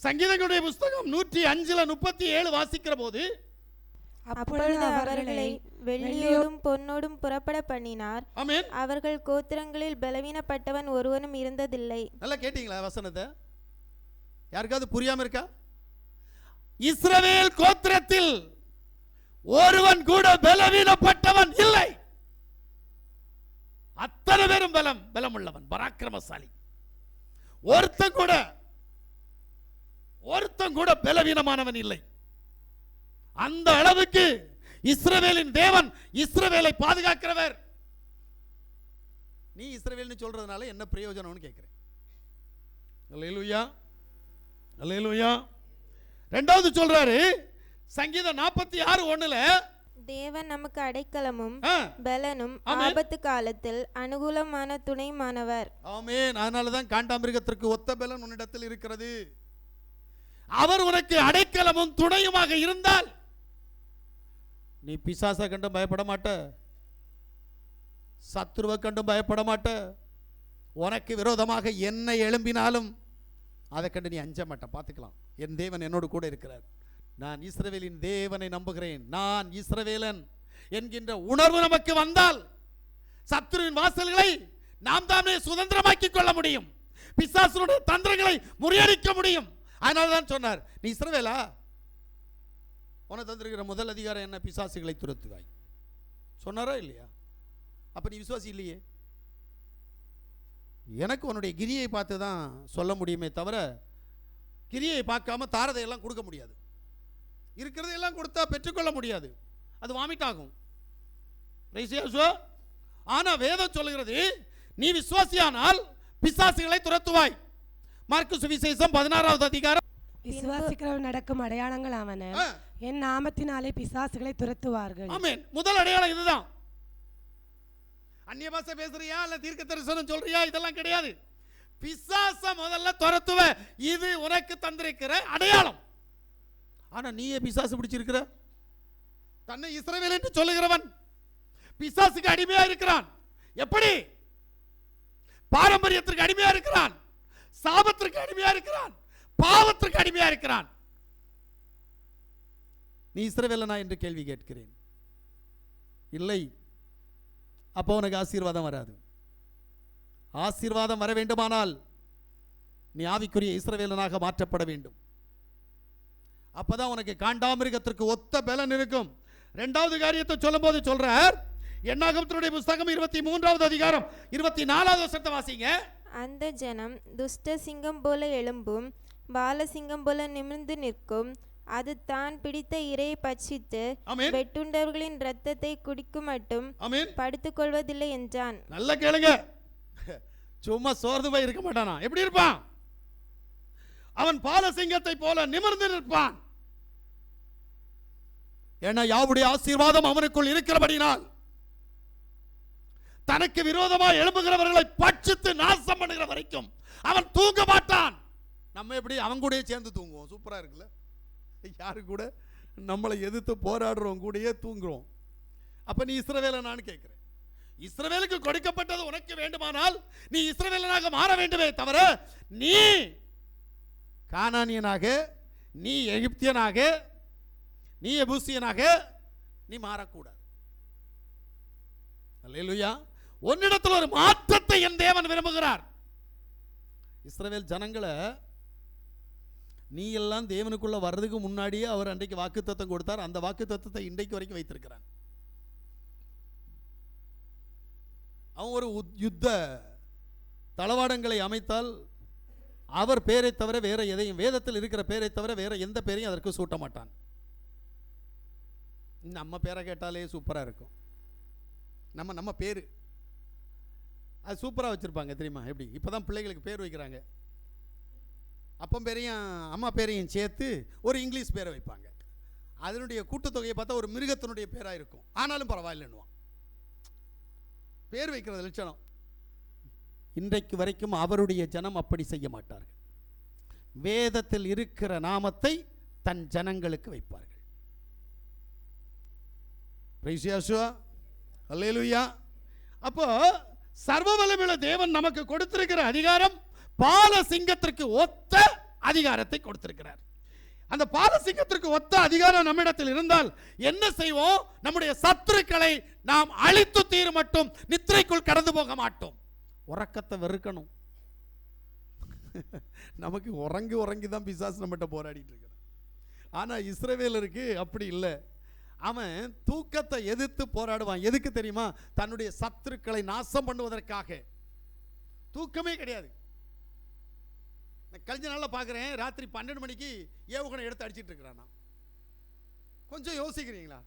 சங்கீதங்களுடைய புஸ்தகம் 105:37 வாசிக்கிற போது, அப்பொழுது அவர்களை வெள்ளியோடும் பொன்னோடும் புறப்பட பண்ணினார். ஆமென். அவர்கள் கோத்திரங்களில் பலவீனப்பட்டவன் ஒருவனும் இருந்ததில்லை. நல்லா கேட்டீங்களா வசனத்தை? யாருக்காவது புரியாம இருக்கா? இஸ்ரவேல் கோத்திரத்தில் ஒருவன் கூட பலவீனப்பட்டவன் இல்லை. அத்தனை பேரும் பலம் உள்ளவன், பராக்கிரமசாலி. ஒருத்தன் கூட பலவீனமானவன் இல்லை. அந்த அளவுக்கு இஸ்ரவேலின் தேவன் இஸ்ரவேலை பாதுகாக்கிறவர். நீ இஸ்ரவேல்னு சொல்றதுனால என்ன பிரயோஜனம்னு கேட்கிறேன். அல்லேலூயா, அல்லேலூயா. இரண்டாவது சொல்றாரு சங்கீதம் 46:1, தேவன் நமக்கு அடைக்கலமும் பலனும் ஆபத்து காலத்தில் அனுகூலமான துணைமானவர். ஆமென். அதனாலதான் காண்டாமிருகத்திற்கு ஒத்த பலன் உன்னிடத்தில் இருக்கிறது. அவர் உனக்கு அடைக்கலமும் துணையுமாக இருந்தால் நீ பிசாசை கண்டும் பயப்பட மாட்ட, சத்துருவை கண்டும் பயப்பட மாட்ட. உனக்கு விரோதமாக என்ன எழும்பினாலும் அதை கண்டு நீ அஞ்ச மாட்ட. பார்த்துக்கலாம், என் தேவன் என்னோடு கூட இருக்கிறார். நான் இஸ்ரவேலின் தேவனை நம்புகிறேன், நான் இஸ்ரவேலன் என்கின்ற உணர்வு நமக்கு வந்தால் சத்துருவின் வாசல்களை நாம் தாமே சுதந்திரமாக்கிக் கொள்ள முடியும், பிசாசுடைய தந்திரங்களை முறியடிக்க முடியும். அதனால தான் சொன்னார், நீ இஸ்ரவேலா, உனக்கு தந்திருக்கிற முதல் அதிகாரம் என்ன? பிசாசுகளை துரத்துவாய் சொன்னாரா இல்லையா? அப்ப நீ விசுவாசி இல்லையே. எனக்கு உன்னுடைய கிரியை பார்த்து தான் சொல்ல முடியுமே தவிர கிரியை பார்க்காம தாரதையெல்லாம் கொடுக்க முடியாது. இருக்கிறதையெல்லாம் கொடுத்தா பெற்றுக்கொள்ள முடியாது, அது வாமிட் ஆகும். ஆனா வேதம் சொல்லுகிறது, நீ விசுவாசியானால் பிசாசுகளை துரத்துவாய். மார்க்கு சுவிசேஷம் 16வது அதிகாரம். விசுவாசிக்கிறவர் நடக்கும் அடையாளங்கள் ஆவன, என் நாமத்தினாலே பிசாசுகளை துரத்துவார்கள். ஆமென். முதல் அடையாளம் இதுதான். அந்நிய பாஷை பேசுறியா இல்ல தீர்க்க தரிசனம் சொல்றியா, இதெல்லாம் கிடையாது. பிசாச முதல்ல துரத்துவ, இது உனக்கு தந்திருக்கிற அடையாளம். ஆனா நீயே பிசாசு பிடிச்சிருக்கிற, தன்னை இஸ்ரவேல் என்று சொல்லுகிறவன் பிசாசுக்கு அடிமையா இருக்கிறான். எப்படி? பாரம்பரியத்திற்கு அடிமையா இருக்கிறான், சாபத்திற்கு அடிமையா இருக்கிறான், பாவத்திற்கு அடிமையா இருக்கிறான். நீ இஸ்ரவேலனா என்று கேள்வி கேட்கிறேன். இல்லை, அப்போ உனக்கு ஆசீர்வாதம் வராது. ஆசீர்வாதம் வர வேண்டுமானால் நீ ஆவிக்குரிய இஸ்ரவேலனாக மாற்றப்பட வேண்டும். அப்பதான் உனக்கு காண்டாமிருகத்திற்கு ஒத்த பலன் இருக்கும். இரண்டாவது காரியத்தை சொல்லும் போது சொல்றார், என்னாகமத்தினுடைய புஸ்தகம் 23வது அதிகாரம் 24வது வசனத்தை வாசிங்க. அந்த ஜனம் துஷ்ட சிங்கம் போல எழும்பும், பாலசிங்கம் போல நிமிர்ந்து நிற்கும். அது தான் பிடித்த இரையை பட்சித்து வெட்டுண்டவர்களின் இரத்தத்தை குடிக்கும் மட்டும் படுத்துக் கொள்வதில்லை என்றான். நல்ல கேளுங்க, சும்மா சோர்ந்து போய் இருக்க மாட்டானா? எப்படி இருப்பான்? அவன் பாலசிங்கத்தை போல நிமிர்ந்து நிற்பான். ஏன்னா யாவுடைய ஆசீர்வாதம் அவனுக்குள் இருக்கிறபடினால் தனக்கு விரோதமாக எழும்புகிறவர்களை பட்சித்து நாசம் பண்ணுகிற வரைக்கும் அவன் தூங்க மாட்டான். நம்ம எப்படி அவன் கூட சேர்ந்து தூங்குவோம்? சூப்பரா இருக்குல்ல? யாரு கூட நம்மளை எதிர்த்து போராடுறோம் கூடயே தூங்குறோம். அப்ப நீ இஸ்ரவேலனான்னு கேட்கிறேன். இஸ்ரவேலுக்கு கொடுக்கப்பட்டது உனக்கு வேண்டுமானால் நீ இஸ்ரவேலனாக மாற வேண்டுமே தவிர நீ கானானியனாக, நீ எகிப்தியனாக, நீ எபூசியனாக நீ மாறக்கூடாது. அல்லேலூயா. உன்னிடத்தில் ஒரு மாற்றத்தை என் தேவன் விரும்புகிறார். இஸ்ரவேல் ஜனங்களை நீ எல்லாம் தேவனுக்குள்ள வர்றதுக்கு முன்னாடியே அவர் அன்றைக்கு வாக்குத்தத்தம் கொடுத்தார். அந்த வாக்குத்தத்தத்தை இன்றைக்கு வரைக்கும் வைத்திருக்கிறான். அவன் ஒரு யுத்த தளவாடங்களை அமைத்தால் அவர் பேரை தவிர வேற எதையும், வேதத்தில் இருக்கிற பேரை தவிர வேற எந்த பேரையும் அதற்கு சூட்ட மாட்டான். நம்ம பேரை கேட்டாலே சூப்பரா இருக்கும். நம்ம பேரு அது சூப்பரா வச்சிருப்பாங்க தெரியுமா? எப்படி இப்பதான் பிள்ளைகளுக்கு பேர் வைக்கிறாங்க. அப்பம் பேரையும் அம்மா பேரையும் சேர்த்து ஒரு இங்கிலீஷ் பேரை வைப்பாங்க. அதனுடைய கூட்டுத்தொகையை பார்த்தா ஒரு மிருகத்தினுடைய பேரா இருக்கும். ஆனாலும் பரவாயில்லைன்னுவான். பேர் வைக்கிறது லட்சணம். இன்றைக்கு வரைக்கும் அவருடைய ஜனம் அப்படி செய்ய மாட்டார்கள். வேதத்தில் இருக்கிற நாமத்தை தன் ஜனங்களுக்கு வைப்பார்கள். அல்லேலூயா. அப்போ சர்வ வல்லமையுள்ள தேவன் நமக்கு கொடுத்திருக்கிற அதிகாரம் பாலசிங்கத்திற்கு ஒத்த அதிகாரத்தை கொடுத்திருக்கிறார். அந்த பாலசிங்கத்திற்கு ஒத்த அதிகாரம் நம்மிடத்தில் இருந்தால் என்ன செய்வோம்? நம்முடைய சத்துருக்களை நாம் அழித்து தீர மட்டும் நித்திரைக்குள் கடந்து போக மாட்டோம். உறக்கத்தை வெறுக்கணும். நமக்கு உறங்கி தான் பிசாசு நம்மகிட்ட போராடிட்டு இருக்கிறான். ஆனா இஸ்ரவேலருக்கு அப்படி இல்லை. அவன் தூக்கத்தை எதிர்த்து போராடுவான். எதுக்கு தெரியுமா? தன்னுடைய சத்துருக்களை நாசம் பண்ணுவதற்காக. தூக்கமே கிடையாது. கழிஞ்ச நாளில் பார்க்குறேன், ராத்திரி 12 மணிக்கு ஏவுகணை எடுத்து அடிச்சிட்டு இருக்கிறான். கொஞ்சம் யோசிக்கிறீங்களா?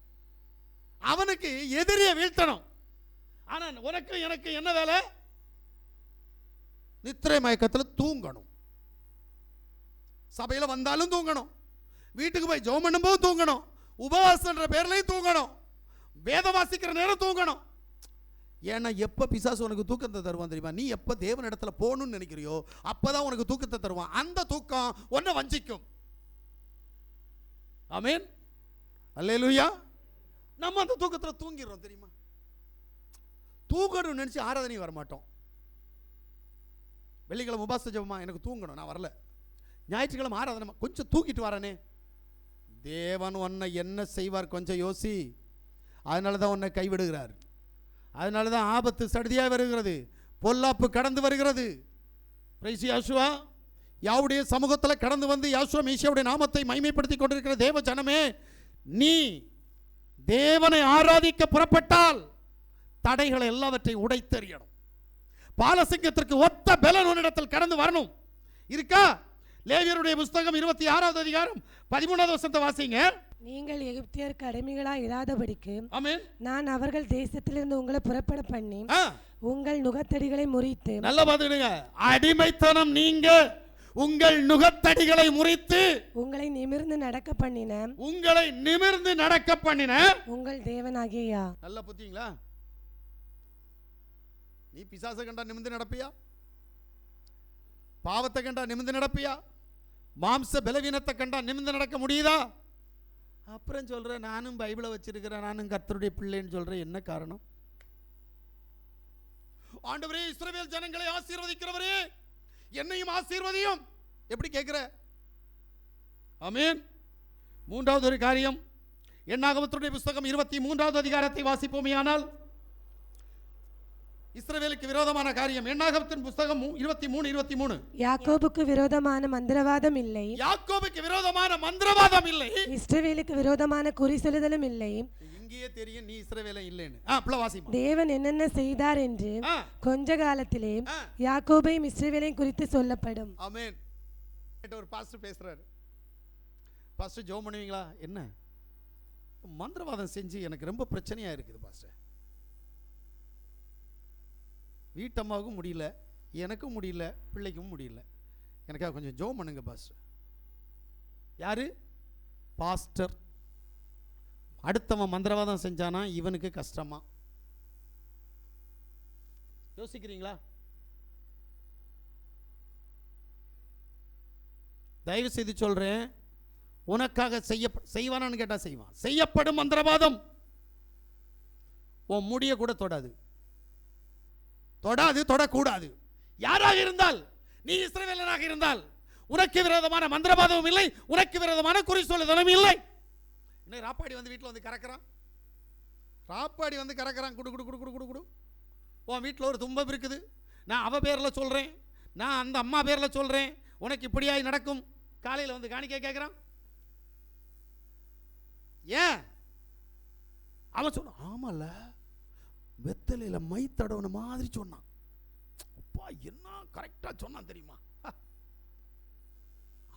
அவனுக்கு எதிரியை வீழ்த்தணும். ஆனா உனக்கு எனக்கு என்ன வேலை? நித்திரை மயக்கத்தில் தூங்கணும். சபையில வந்தாலும் தூங்கணும், வீட்டுக்கு போய் ஜெபம் பண்ணும்போது தூங்கணும், உபவாசன்ற பேர்லையும் தூங்கணும், வேதம் வாசிக்கிற நேரம் தூங்கணும். ஏன்னா எப்போ பிசாசு உனக்கு தூக்கத்தை தருவான் தெரியுமா? நீ எப்போ தேவன் இடத்துல போகணும்னு நினைக்கிறியோ அப்பதான் உனக்கு தூக்கத்தை தருவான். அந்த தூக்கம் உன்னை வஞ்சிக்கும். ஆமென், அல்லேலூயா. நம்ம அந்த தூக்கத்தில் தூங்கிடுறோம் தெரியுமா? தூங்கணும்னு நினைச்சு ஆராதனை வரமாட்டோம். வெள்ளிக்கிழமை உபாச ஜெபமா, எனக்கு தூங்கணும், நான் வரல. ஞாயிற்றுக்கிழமை ஆராதனை, கொஞ்சம் தூக்கிட்டு வரனே. தேவன் உன்னை என்ன செய்வார் கொஞ்சம் யோசி. அதனால தான் உன்னை கைவிடுகிறார். அதனால தான் ஆபத்து சடுதியாக வருகிறது, பொல்லாப்பு கடந்து வருகிறது. பிரைஸ் யாசுவா. யாவுடைய சமூகத்தில் கடந்து வந்து யாசுவா மேசியாவுடைய நாமத்தை மகிமைப்படுத்தி கொண்டிருக்கிற தேவ ஜனமே, நீ தேவனை ஆராதிக்க புறப்பட்டால் தடைகளை எல்லாவற்றையும் உடைத்தெறியணும். பாலசிங்கத்திற்கு ஒத்த பலன் உன்னிடத்தில் கடந்து வரணும். இருக்கா? லேவியருடைய புஸ்தகம் 26வது அதிகாரம் 13வது வசனத்தை வாசிங்க. நீங்கள் எகிப்தியருக்கு அடிமைகளாய் இராதபடிக்கு ஆமென், நான் அவர்கள் தேசத்திலிருந்து உங்களை புறப்பட பண்ணி உங்கள் நுகத்தடிகளை முறித்து. நல்ல பாத்துடுங்க. அடிமைத்தனம் நீங்க உங்கள் நுகத்தடிகளை முறித்து உங்களை நிமிர்ந்து நடக்க பண்ணின உங்கள் தேவனாகிய. நல்ல புத்திங்களா? நீ பிசாசை கண்டா நிமிர்ந்து நடப்பியா? பாவத்தை கண்டா நிமிர்ந்து நடப்பியா? மாம்ச பலவீனத்தை கண்டா நிமிர்ந்து நடக்க முடியுதா? அப்புறம் சொல்றேன், நானும் பைபிளை வச்சிருக்கிறேன், நானும் கர்த்தருடைய பிள்ளைன்னு சொல்றேன். என்ன காரணம்? ஆண்டவரே, இஸ்ரவேல் ஜனங்களை ஆசீர்வதிக்கிறவரே, என்னையும் ஆசீர்வதியும். எப்படி கேட்கிற? ஆமென். மூன்றாவது ஒரு காரியம், என்னாகமத்தினுடைய புஸ்தகம் 23வது அதிகாரத்தை வாசிப்போமேயானால், இஸ்ரவேலுக்கு விரோதமான காரியம். என்னாகமத்தின் புஸ்தகம் 23:23. யாக்கோபுக்கு விரோதமான மந்திரவாதம் இல்லை. யாக்கோபுக்கு விரோதமான மந்திரவாதம் இல்லை. இஸ்ரவேலுக்கு விரோதமான குறி சொல்லுதலும் இல்லை. இங்கேயே தெரியும் நீ இஸ்ரவேலன் இல்லைன்னு. தேவன் என்னென்ன செய்தார் என்று கொஞ்ச காலத்திலே யாக்கோபையும் இஸ்ரவேலையும் குறித்து சொல்லப்படும். ஆமென். ஒரு பாஸ்டர் பேசுறாரு. பாஸ்டர் ஜெபம் பண்ணுவீங்களா? என்ன மந்திரவாதம் செஞ்சு எனக்கு ரொம்ப பிரச்சனையா இருக்குது பாஸ்டர். வீட்டம்மாவுக்கும் முடியல, எனக்கும் முடியல, பிள்ளைக்கும் முடியல. எனக்காக கொஞ்சம் ஜெபம் பண்ணுங்க பாஸ்டர். யாரு? பாஸ்டர். அடுத்தவன் மந்திரவாதம் செஞ்சானா இவனுக்கு கஷ்டமா? யோசிக்கிறீங்களா? தயவு செய்து சொல்றேன், உனக்காக செய்வானான்னு கேட்டா செய்வான். செய்யப்படும் மந்திரவாதம் உன் முடிய கூட தொடாது, தொடக்கூடாது. யாராக இருந்தால், நீ இஸ்ரவேலனாக இருந்தால் உனக்கு விரோதமான மந்திரவாதமும் இல்லை, உனக்கு விரோதமான குறி சொல்லுதலும் இல்லை. இன்னும் ராப்பாடி வந்து வீட்டில் வந்து கறக்கிறான், குடு குடு குடு குடு குடு குடு. உன் வீட்டில் ஒரு துன்பம் இருக்குது, நான் அவ பேரில் சொல்கிறேன், நான் அந்த அம்மா பேரில் சொல்கிறேன், உனக்கு இப்படியாய் நடக்கும். காலையில் வந்து காணிக்கை கேட்குறான். ஏன்? அவன் சொன்னான், ஆமால வெத்தலையில மை தடவுன மாதிரி சொன்னான். அப்பா என்ன கரெக்டா சொன்னான் தெரியுமா?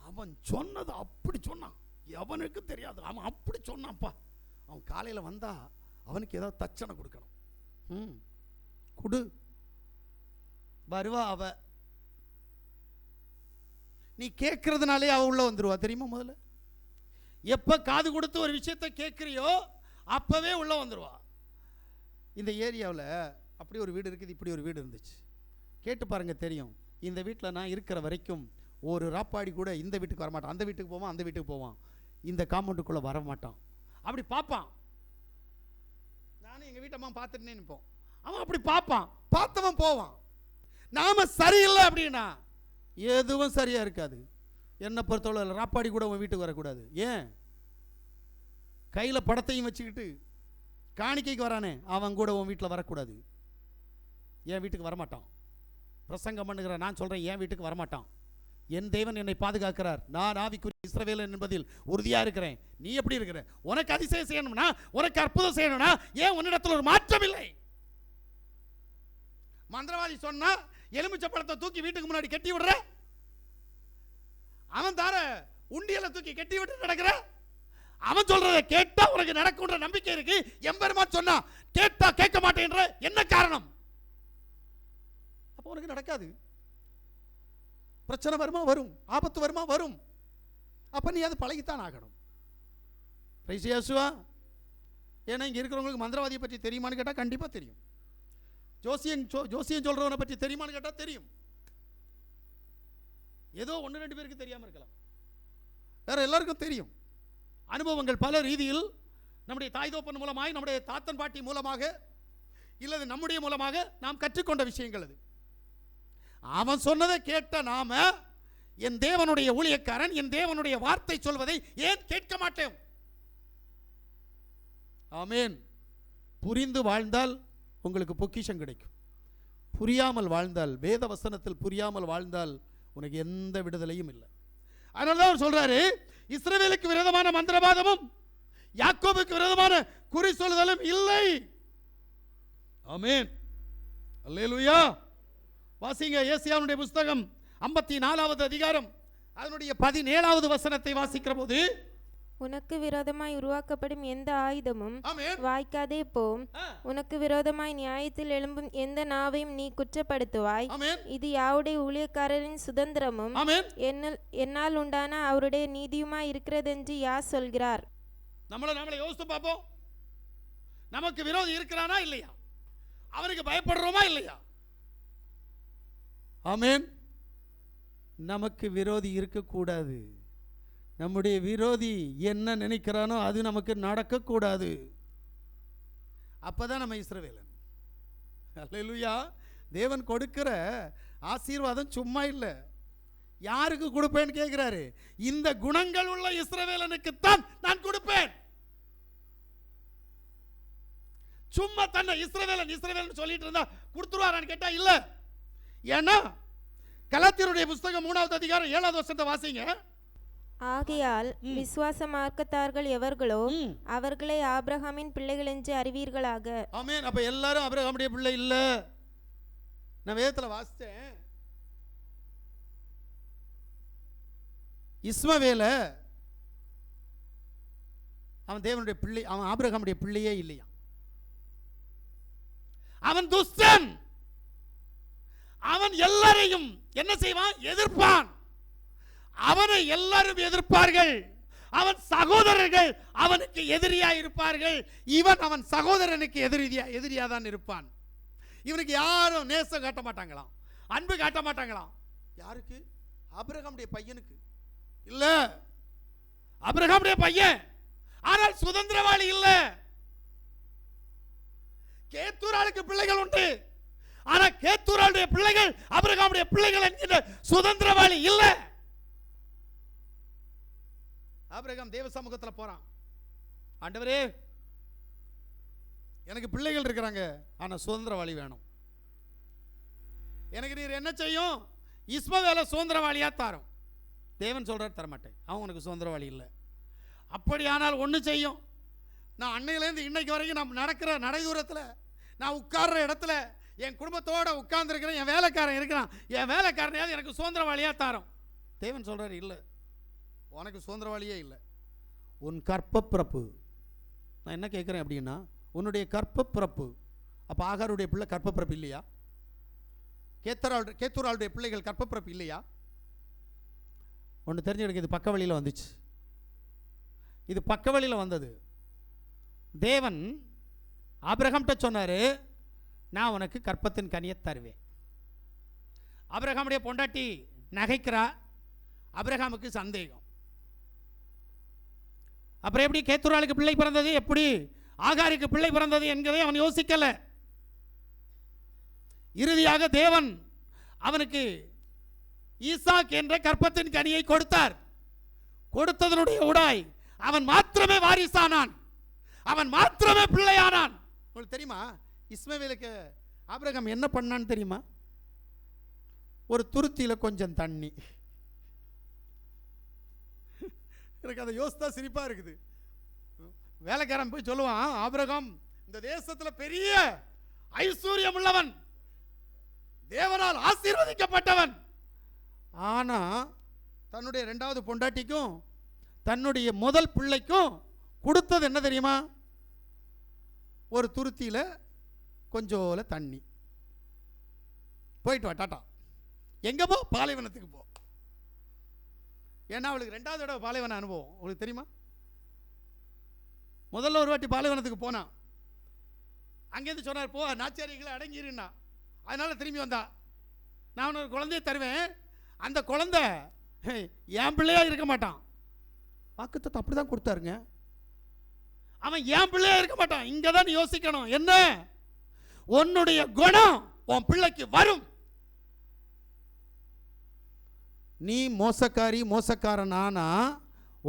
அவன் சொன்னது அப்படி சொன்னான், எவனுக்கு தெரியாது. அவன் அப்படி சொன்னான்ப்பா. அவன் காலையில வந்தா அவனுக்கு ஏதாவது தட்சணை கொடுக்கணும். குடு. வருவா அவ. நீ கேட்கறதுனாலே அவ உள்ள வந்துருவா தெரியுமா? முதல்ல எப்ப காது கொடுத்து ஒரு விஷயத்தை கேட்கிறியோ அப்பவே உள்ள வந்துருவா. இந்த ஏரியாவில் அப்படி ஒரு வீடு இருக்குது, இப்படி ஒரு வீடு இருந்துச்சு. கேட்டு பாருங்க தெரியும். இந்த வீட்டில் நான் இருக்கிற வரைக்கும் ஒரு ராப்பாடி கூட இந்த வீட்டுக்கு வரமாட்டான். அந்த வீட்டுக்கு போவான், அந்த வீட்டுக்கு போவான், இந்த காம்பவுண்டுக்குள்ளே வரமாட்டான். அப்படி பார்ப்பான். நானும் எங்கள் வீட்டம்மா பார்த்துட்டுனே நிற்போம். அவன் அப்படி பார்ப்பான், பார்த்தவன் போவான். நாம சரியில்லை அப்படின்னா எதுவும் சரியா இருக்காது. என்னை பொறுத்தவரை ராப்பாடி கூட உன் வீட்டுக்கு வரக்கூடாது. ஏன்? கையில் படத்தையும் வச்சுக்கிட்டு காணிக்கைக்கு வரானே அவன் கூட உன் வீட்டில் வரக்கூடாது. என் வீட்டுக்கு வரமாட்டான். பிரசங்கம் பண்ணுகிற நான் சொல்கிறேன், என் வீட்டுக்கு வரமாட்டான். என் தேவன் என்னை பாதுகாக்கிறார். நான் ஆவிக்குரிய இஸ்ரவேலன் என்பதில் உறுதியாக இருக்கிறேன். நீ எப்படி இருக்கிற? உனக்கு அதிசயம் செய்யணும்னா, உனக்கு அற்புதம் செய்யணும்னா ஏன் உன்னிடத்தில் ஒரு மாற்றம் இல்லை? மந்திரவாதி சொன்னா எலுமிச்சை பழத்தை தூக்கி வீட்டுக்கு முன்னாடி கட்டி விடுற, அவன் தார உண்டியலை தூக்கி கட்டி விட்டு நடக்கிற. அவன் சொல்றதை கேட்டா உனக்கு நடக்கும்ன்ற நம்பிக்கை இருக்கு. எம்பெருமான் சொன்னா கேட்டா கேட்க மாட்டேன்ற என்ன காரணம்? அப்போ உனக்கு நடக்காது. பிரச்சனை வருமா? வரும். ஆபத்து வருமா? வரும். அப்ப நீ அதை பழகித்தான் ஆகணும். ஏன்னா இங்க இருக்கிறவங்களுக்கு மந்திரவாதியை பற்றி தெரியுமான்னு கேட்டா கண்டிப்பா தெரியும். ஜோசியம் சொல்றவனை பற்றி தெரியுமான்னு கேட்டா தெரியும். ஏதோ 1-2 பேருக்கு தெரியாம இருக்கலாம், வேற எல்லாருக்கும் தெரியும். அனுபவங்கள் பல ரீதியில் நம்முடைய தாய் தோப்பன் மூலமாக, நம்முடைய தாத்தன் பாட்டி மூலமாக, இல்லது நம்முடைய மூலமாக நாம் கற்றுக்கொண்ட விஷயங்கள் அது. அவன் சொன்னதை கேட்ட நாம, என் தேவனுடைய ஊழியக்காரன் என் தேவனுடைய வார்த்தை சொல்வதை ஏன் கேட்க மாட்டேன்? ஆமென். புரிந்து வாழ்ந்தால் உங்களுக்கு பொக்கிஷம் கிடைக்கும். புரியாமல் வாழ்ந்தால், வேத வசனத்தில் புரியாமல் வாழ்ந்தால் உனக்கு எந்த விடுதலையும் இல்லை. அதனால அவர் சொல்றாரு, இஸ்ரவேலுக்கு விரோதமான மந்திரவாதமும் யாக்கோபுக்கு விரோதமான குறி சொல்லுதலும் இல்லை. ஆமென். அல்லேலூயா. வாசிங்க ஏசாயாவுடைய புத்தகம் 54வது அதிகாரம் அதனுடைய 17வது வசனத்தை வாசிக்கிற போது, உனக்கு விரோதமாய் உருவாக்கப்படும் எந்த ஆயுதமும் வாய்க்காதே போம். உனக்கு விரோதமாய் நியாயத்தில் எழும்பும் எந்த நாவையும் நீ குற்றப்படுத்துவாய். இது யாவுடைய ஊழியக்காரரின் சுதந்திரமும் என்னால் உண்டான அவருடைய நீதியுமாய் இருக்கிறது என்று யார் சொல்கிறார்? நம்மளை யோசித்து பார்ப்போம். நமக்கு விரோதி இருக்கிறானா இல்லையா? அவனுக்கு பயப்படுறோமா இல்லையா? ஆமென். நமக்கு விரோதி இருக்கக்கூடாது. நம்முடைய விரோதி என்ன நினைக்கிறானோ அது நமக்கு நடக்கக்கூடாது. அப்பதான் நம்ம இஸ்ரவேலன். அல்லேலூயா. தேவன் கொடுக்கிற ஆசீர்வாதம் சும்மா இல்லை. யாருக்கு கொடுப்பேன்னு கேட்கிறாரு. இந்த குணங்கள் உள்ள இஸ்ரவேலனுக்குத்தான் நான் கொடுப்பேன். சும்மா தன்னை இஸ்ரவேலன் சொல்லிட்டு இருந்தா கொடுத்துருவாரான்னு கேட்டா இல்ல. ஏன்னா கலாத்தியருடைய புத்தகம் 3வது அதிகாரம் 7வது வசனத்தை வாசிங்க. ஆகையால் விசுவாச மார்க்கத்தார்கள் எவர்களோ அவர்களை ஆபிரகாமின் பிள்ளைகள் என்று அறிவீர்களாக. ஆமென். அப்ப எல்லாரும் ஆபிரகாமுடைய பிள்ளை இல்ல. நான் வேதத்துல வாசிச்சேன், இஸ்மவேல அவன் தேவனுடைய பிள்ளை, அவன் ஆபிரகாமுடைய பிள்ளையே இல்லையா. அவன் துஷ்டன். அவன் எல்லாரையும் என்ன செய்வான்? எதிர்ப்பான். அவனை எல்லாரும் எதிர்ப்பார்கள். அவன் சகோதரர்கள் அவனுக்கு எதிரியா இருப்பார்கள். இவன் அவன் சகோதரனுக்கு எதிரியா தான் இருப்பான். இவனுக்கு யாரும் நேசம் காட்ட மாட்டாங்களாம், அன்பு காட்ட மாட்டாங்களாம். யாருக்கு? ஆபிரகாமுடைய பையனுக்கு இல்ல. ஆபிரகாமுடைய பையன், ஆனால் சுதந்திரவாளி இல்ல. கேத்தூராளுக்கு பிள்ளைகள் உண்டு, ஆனா கேத்தூராளுடைய பிள்ளைகள் ஆபிரகாமுடைய பிள்ளைகள் என்கிற சுதந்திரவாளி இல்ல. ஆபிரகாம் தேவ சமூகத்தில் போறான். ஆண்டவரே, எனக்கு பிள்ளைகள் இருக்கிறாங்க, ஆனா சுதந்திரவாளி வேணும். எனக்கு நீர் என்ன செய்யும்? இஸ்மவேலை சுதந்திரவாளியா தாரும். தேவன் சொல்றார், தரமாட்டேன். அவன் உனக்கு சுதந்திரவாளி இல்லை. அப்படியானால் ஒன்று செய்யும். நான் அன்னையிலேருந்து இன்னைக்கு வரைக்கும் நான் நடக்கிற நடைதூரத்தில், நான் உட்கார்ற இடத்துல என் குடும்பத்தோட உட்கார்ந்துருக்கிறேன். என் வேலைக்காரன் இருக்கிறான், என் வேலைக்காரனையாவது எனக்கு சுதந்திரவாளியா தாரும். தேவன் சொல்றாரு, இல்லை, உனக்கு சுதந்திரவாளியே இல்லை. உன் கற்பப்பிறப்பு. நான் என்ன கேட்குறேன் அப்படின்னா, உன்னுடைய கற்பப்பிறப்பு. அப்போ ஆகாருடைய பிள்ளை கற்பப்பிறப்பு இல்லையா? கேத்தூராளுடைய பிள்ளைகள் கற்பப்பிறப்பு இல்லையா? ஒன்று தெரிஞ்சுக்கிட்டு, இது பக்க வழியில் வந்துச்சு. இது பக்க வழியில் வந்தது. தேவன் ஆபிரகாம்கிட்ட சொன்னார், நான் உனக்கு கற்பத்தின் கனியை தருவேன். ஆபிரகாமுடைய பொண்டாட்டி நகைக்கிறா. ஆபிரகாமுக்கு சந்தேகம். அப்புறம் எப்படி கேத்தூராளுக்கு பிள்ளை பிறந்தது? எப்படி? ஆகாருக்கு பிள்ளை பிறந்தது என்கிறதை அவன் யோசிக்கல. இறுதியாக தேவன் அவனுக்கு ஈசாக் என்ற கற்பத்தின் கனியை கொடுத்தார். கொடுத்ததனுடைய உடாய் அவன் மாத்திரமே வாரிசானான், அவன் மாத்திரமே பிள்ளையானான். உங்களுக்கு தெரியுமா இஸ்மவேலுக்கு ஆபிரகாம் என்ன பண்ணான்னு தெரியுமா? ஒரு துருத்தியில கொஞ்சம் தண்ணி. எனக்கு அதை யோசித்தா சிரிப்பா இருக்குது. வேலைக்காரன் போய் சொல்லுவான், ஆபிரகாம் இந்த தேசத்துல பெரிய ஐஸ்வர்யம் உள்ளவன், தேவனால் ஆசீர்வதிக்கப்பட்டவன். ஆனா தன்னுடைய இரண்டாவது பொண்டாட்டிக்கும் தன்னுடைய முதல் பிள்ளைக்கும் கொடுத்தது என்ன தெரியுமா? ஒரு துருத்தியில கொஞ்சோல தண்ணி. போயிட்டு வா டாட்டா. எங்க போ? பாலைவனத்துக்கு போ. ஏன்னா அவளுக்கு ரெண்டாவது தடவை பாலைவன அனுபவம். உங்களுக்கு தெரியுமா? முதல்ல ஒரு வாட்டி பாலைவனத்துக்கு போனான். அங்கேருந்து சொன்னார், போ நாச்சாரிகளை அடங்கிருன்னா. அதனால திரும்பி வந்தா. நான் ஒரு குழந்தைய தருவேன், அந்த குழந்தை என் பிள்ளையா இருக்க மாட்டான். வாக்குத்தத்தம் அப்படிதான் கொடுத்தாருங்க. அவன் என் பிள்ளையா இருக்க மாட்டான். இங்க தான் யோசிக்கணும். என்ன? உன்னுடைய குணம் உன் பிள்ளைக்கு வரும். நீ மோசக்காரி மோசக்காரனானா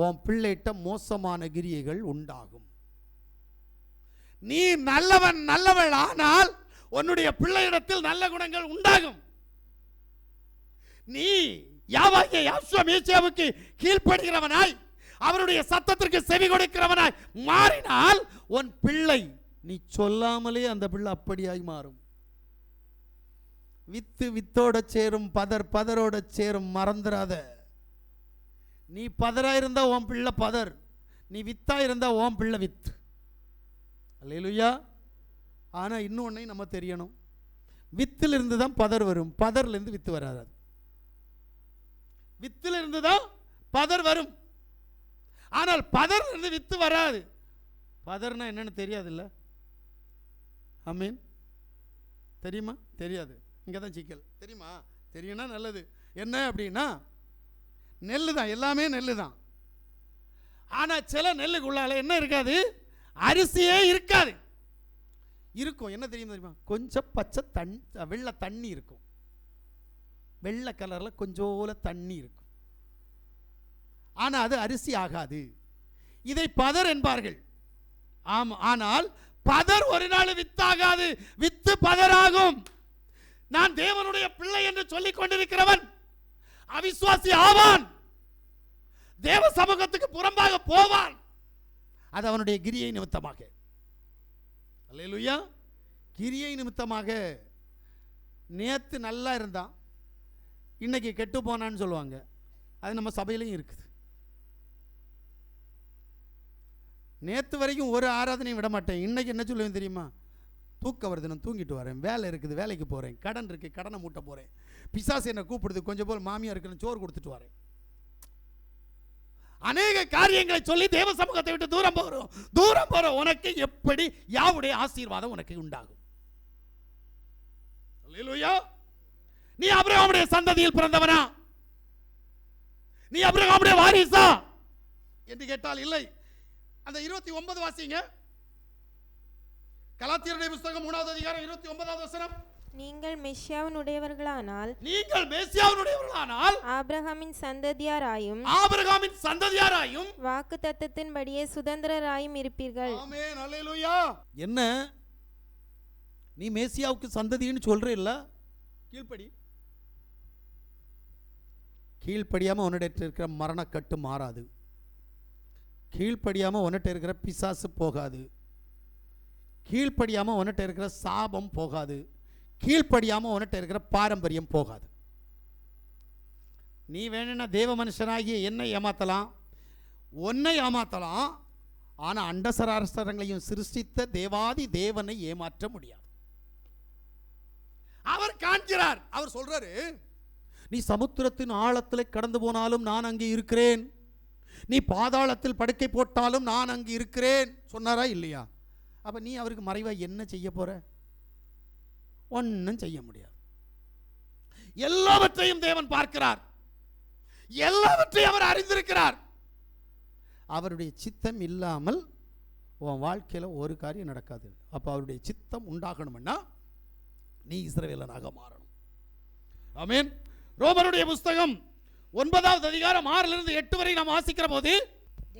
உன் பிள்ளைகிட்ட மோசமான கிரியைகள் உண்டாகும். நீ நல்லவன் நல்லவள் ஆனால் உன்னுடைய பிள்ளையிடத்தில் நல்ல குணங்கள் உண்டாகும். நீ யாவாகிய யாசுவா மேசியாவுக்கு கீழ்ப்படுகிறவனாய் அவருடைய சத்தத்திற்கு செவி கொடுக்கிறவனாய் மாறினால் உன் பிள்ளை நீ சொல்லாமலே அந்த பிள்ளை அப்படியாய் மாறும். வித்து வித்தோட சேரும், பதர் பதரோட சேரும். மறந்துடாத. நீ பதரா இருந்தா உன் பிள்ளை பதர், நீ வித்தா இருந்தா உன் பிள்ளை வித்து. அல்லேலூயா. ஆனா இன்னொன்னை நம்ம தெரியணும், வித்துல இருந்து தான் பதர் வரும், பதர்ல இருந்து வித்து வராது. வித்துல இருந்து தான் பதர் வரும், ஆனால் பதர்ல இருந்து வித்து வராது. பதர்னா என்னன்னு தெரியாது இல்ல? ஆமீன். தெரியுமா? தெரியாது. இங்கே தான் சிக்கல். தெரியுமா? தெரியும்னா நல்லது. என்ன அப்படின்னா நெல்லு தான், எல்லாமே நெல்லு தான். ஆனால் சில நெல்லுக்குள்ளால என்ன இருக்காது? அரிசியே இருக்காது. இருக்கும். என்ன தெரியுமா? கொஞ்சம் பச்சை தண்ணி, வெள்ளை தண்ணி இருக்கும். வெள்ளை கலரில் கொஞ்சோல தண்ணி இருக்கும். ஆனால் அது அரிசி ஆகாது. இதை பதர் என்பார்கள். ஆமாம். ஆனால் பதர் ஒரு நாள் வித்தாகாது, வித்து பதராகும். நான் தேவனுடைய பிள்ளை என்று சொல்லிக் கொண்டிருக்கிறவன் அவிசுவாசி ஆவான், தேவ சமூகத்துக்கு புறம்பாக போவான். அது அவனுடைய கிரியை நிமித்தமாக. அல்லேலூயா. கிரியை நிமித்தமாக. நேத்து நல்லா இருந்தான், இன்னைக்கு கெட்டு போனான்னு சொல்லுவாங்க. அது நம்ம சபையிலையும் இருக்குது. நேற்று வரைக்கும் ஒரு ஆராதனையும் விட மாட்டேன், இன்னைக்கு என்ன சொல்லுவேன் தெரியுமா? தூக்க வருது, நான் தூங்கிட்டு வரேன், வேலை இருக்குது வேலைக்கு போகிறேன், கடன் இருக்குது கடனை மூட்ட போகிறேன், பிசாசு என்னை கூப்பிடுது, கொஞ்சம் போல் மாமியார் இருக்குன்னு சோறு கொடுத்துட்டு வரேன். அநேக காரியங்களை சொல்லி தேவ சமூகத்தை விட்டு தூரம் போற உனக்கு எப்படி யாவுடைய ஆசீர்வாதம் உனக்கு உண்டாகும்? அல்லேலூயா. நீ ஆபிரகாமுடைய சந்ததியில் பிறந்தவனா? நீ ஆபிரகாமுடைய வாரிசா என்று கேட்டால் இல்லை. அந்த 29 வாசிங்க. கலாத்தியருடைய புத்தகம் 3வது அதிகாரம் 29வது வசனம். நீங்கள் மெசியாவினுடையவர்களானால் ஆபிரகாமின் சந்ததியாராயும் வாக்குத்தத்தத்தின்படியே சுதந்திரராயும் இருப்பீர்கள். ஆமென். அல்லேலூயா. என்ன நீ மேசியாவுக்கு சந்ததின்னு சொல்ற இல்ல? கீழ்ப்படி. கீழ்ப்படியாம உன்னிடத்தில் இருக்கிற மரணக்கட்டு மாறாது. கீழ்ப்படியாம உன்னிட்ட இருக்கிற பிசாசு போகாது. கீழ்ப்படியாம உன்னிட்ட இருக்கிற சாபம் போகாது. கீழ்ப்படியாம உன்னிட்ட இருக்கிற பாரம்பரியம் போகாது. நீ வேணும்னா தேவ மனுஷனாகிய என்னை ஏமாத்தலாம், உன்னை ஏமாத்தலாம். ஆனா அண்டசராசரங்களையும் சிருஷ்டித்த தேவாதி தேவனை ஏமாற்ற முடியாது. அவர் காண்கிறார். அவர் சொல்றாரு, நீ சமுத்திரத்தின் ஆழத்தில் கடந்து போனாலும் நான் அங்கே இருக்கிறேன், நீ பாதாளத்தில் படுக்கை போட்டாலும் நான் அங்கே இருக்கிறேன் சொன்னாரா இல்லையா? அப்ப நீ அவருக்கு மறைவா என்ன செய்ய போற? ஒன்னும் செய்ய முடியாது. எல்லாவற்றையும் தேவன் பார்க்கிறார், எல்லாவற்றையும் அவர் அறிந்திருக்கிறார். அவருடைய சித்தம் இல்லாமல் உன் வாழ்க்கையில் ஒரு காரியம் நடக்காது. அப்போ அவருடைய சித்தம் உண்டாகணும்னா நீ இஸ்ரவேலனாக மாறணும். ஆமென். ரோமருடைய புஸ்தகம் 9வது அதிகாரம் 6-8 வரை நாம் வாசிக்கிற போது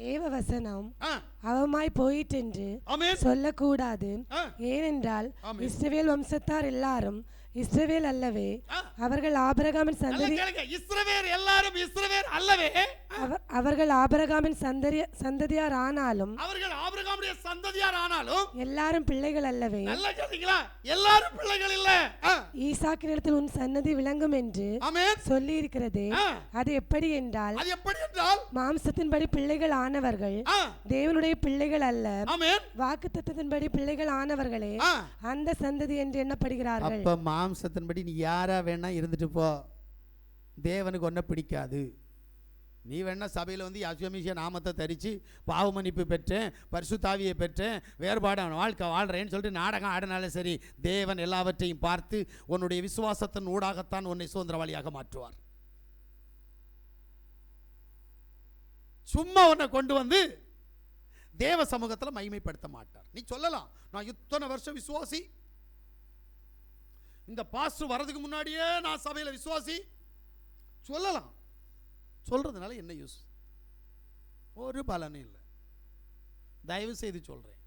தேவ வசனம் அவமாய் போயிட்டென்று சொல்லக்கூடாது. ஏனென்றால் இஸ்ரவேல் வம்சத்தார் எல்லாரும் இஸ்ரவேல் அல்லவே, அவர்கள் ஆபிரகாமின் சந்ததி. இஸ்ரவேல் எல்லாரும் இஸ்ரவேல் அல்லவே, அவர்கள் ஆபிரகாமின் சந்ததியார் ஆனாலும், அவர்கள் ஆபிரகாமுடைய சந்ததியார் ஆனாலும் எல்லாரும் பிள்ளைகள் அல்லவே. நல்லா கேட்டீங்களா? எல்லாரும் பிள்ளைகள் இல்ல. ஈசாக்கினிடத்தில் உன் சன்னதி விளங்கும் என்று சொல்லி இருக்கிறதே, அது எப்படி என்றால் மாம்சத்தின்படி பிள்ளைகள் ஆனவர்கள் தேவனுடைய பிள்ளைகள் அல்ல, வாக்குத்தத்தத்தின்படி பிள்ளைகள் ஆனவர்களே அந்த சந்ததி என்று எண்ணப்படுகிறார்கள். மாம்சத்தின்படி நீ யாரா வேணா இருந்துட்டு போ, தேவனுக்கு ஒன்ன பிடிக்காது. நீ வேணா சபையில் வந்து யசுவமிஷ நாமத்தை தரித்து பாவ மன்னிப்பு பெற்றேன், பரிசுத்தாவியை பெற்றேன், வேறுபாடான வாழ்க்கை வாழ்கிறேன்னு சொல்லிட்டு நாடகம் ஆடினாலே சரி, தேவன் எல்லாவற்றையும் பார்த்து உன்னுடைய விசுவாசத்தின் ஊடாகத்தான் உன்னை சுதந்திரவாளியாக மாற்றுவார். சும்மா உன்னை கொண்டு வந்து தேவ சமூகத்தில் மகிமைப்படுத்த மாட்டார். நீ சொல்லலாம், நான் இத்தனை வருஷம் விசுவாசி, இந்த பாஸ்டர் வரதுக்கு முன்னாடியே நான் சபையில் விசுவாசி சொல்லலாம். சொல்றதுனால என்ன யூஸ்? ஒரு பலனும் இல்லை. தயவு செய்து சொல்றேன்,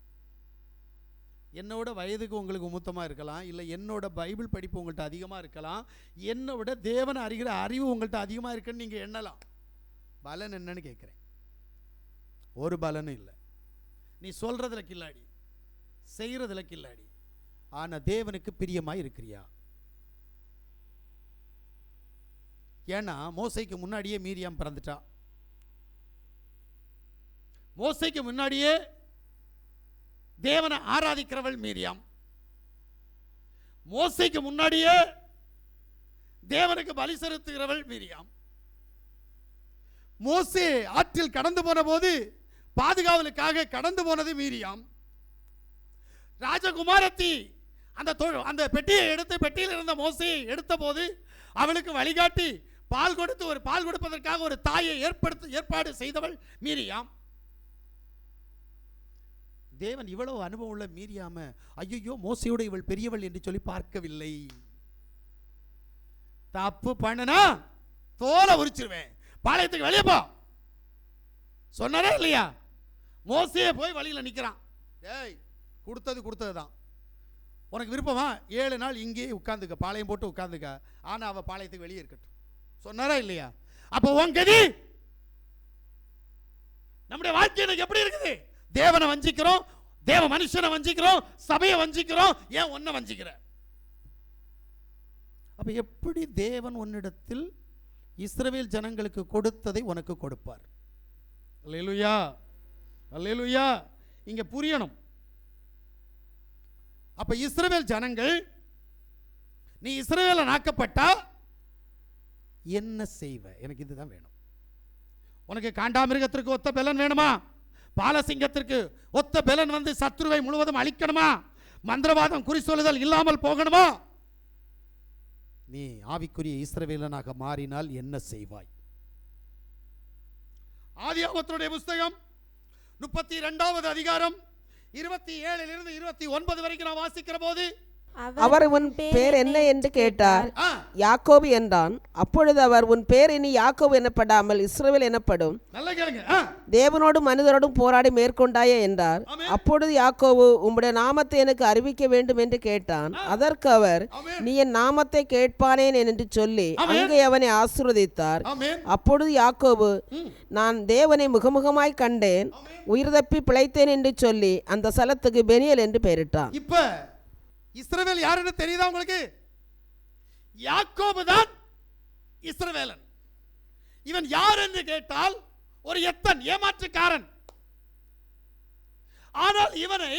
என்னோட வயதுக்கு உங்களுக்கு மூத்தமாக இருக்கலாம், இல்லை என்னோட பைபிள் படிப்பு உங்கள்கிட்ட அதிகமாக இருக்கலாம், என்னோட தேவனை அறிகிற அறிவு உங்கள்கிட்ட அதிகமாக இருக்குன்னு நீங்கள் எண்ணலாம். பலன் என்னன்னு கேட்குறேன். ஒரு பலனும் இல்லை. நீ சொல்றதுல கில்லாடி, செய்யறதுல கில்லாடி, ஆனா தேவனுக்கு பிரியமாய் இருக்கிறியா? ஏன்னா மோசைக்கு முன்னாடியே மீரியாம் பிறந்துட்டா. மோசைக்கு முன்னாடியே தேவனை ஆராதிக்கிறவள் மீரியாம். மோசைக்கு முன்னாடியே தேவனுக்கு பலி செலுத்துகிறவள் மீரியாம். மோசே ஆற்றில் கடந்து போன போது பாதுகாவலுக்காக கடந்து போனது மீரியாம். ராஜகுமாரத்தி அந்த பெட்டியை எடுத்து, பெட்டியில் இருந்த மோசையை எடுத்த போது அவளுக்கு வழிகாட்டி பால் கொடுப்பதற்காக ஒரு தாயை ஏற்பாடு செய்தவள் மீரியாம். தேவன் இவ்வளவு அனுபவம் உள்ள மீரியாம ஐயோ மோசையோட இவள் பெரியவள் என்று சொல்லி பார்க்கவில்லை. தப்பு பண்ணனா தோலை உரிச்சிருவேன், பாளையத்துக்கு வெளியே போ சொன்னாரே இல்லையா? மோசையே போய் வழியில் நிற்கிறான். ஏய், கொடுத்தது தான், உனக்கு விருப்பமா 7 நாள் இங்கே உட்கார்ந்துக்க, பாளையம் போட்டு உட்கார்ந்துக்க, ஆனா அவ பாளையத்துக்கு வெளியே இருக்கட்டும் சொன்னாரா இல்லையா? அப்போ உன் கதி நம்முடைய வாழ்க்கை எனக்கு எப்படி இருக்குது? தேவனை வஞ்சிக்கிறோம், தேவ மனுஷனை வஞ்சிக்கிறோம், சபையை வஞ்சிக்கிறோம், ஏன் ஒன்ன வஞ்சிக்கிற? அப்ப எப்படி தேவன் உன்னிடத்தில் இஸ்ரவேல் ஜனங்களுக்கு கொடுத்ததை உனக்கு கொடுப்பார்? அல்லேலூயா, அல்லேலூயா. இங்க புரியணும். அப்ப இஸ்ரவேல் ஜனங்கள், நீ இஸ்ரவேலன் ஆக்கப்பட்டா என்ன செய்வ? எனக்கு இதுதான் வேணும். உனக்கு காண்டாமிருகத்திற்கு ஒத்த பெலன் வேணுமா? பாலசிங்கத்திற்கு ஒத்த பெலன் வந்து சத்துருவை முழுவதும் அழிக்கணுமா? மந்திரவாதம் குறி சொல்லுதல் இல்லாமல் போகணுமா? நீ ஆவிக்குரிய இஸ்ரவேலனாக மாறினால் என்ன செய்வாய்? ஆதியாகமத்தினுடைய புஸ்தகம் 32வது அதிகாரம் 27 29 வரைக்கும் நான் வாசிக்கிற போது, அவர் உன் பேர் என்ன என்று கேட்டார். யாக்கோபு என்றான். அப்பொழுது அவர், உன் பேர் இனி யாக்கோபு எனப்படாமல் இஸ்ரவேல் எனப்படும், தேவனோடும் மனிதரோடும் போராடி மேற்கொண்டாயே என்றார். அப்பொழுது யாக்கோபு, உம்முடைய நாமத்தை எனக்கு அறிவிக்க வேண்டும் என்று கேட்டான். அதற்கு அவர், நீ என் நாமத்தை கேட்பானேன் என்று சொல்லி அங்கே அவனை ஆசீர்வதித்தார். அப்பொழுது யாக்கோபு, நான் தேவனை முகமுகமாய் கண்டேன், உயிர் தப்பி பிழைத்தேன் என்று சொல்லி அந்த ஸ்தலத்துக்கு பெனியேல் என்று பெயரிட்டான். இஸ்ரவேல் யாருன்னு தெரியுதா உங்களுக்கு? யாக்கோபு தான் இஸ்ரவேலன். இவன் யார் என்று கேட்டால் ஒரு எத்தன், ஏமாற்றுக்காரன். ஆனால் இவனை,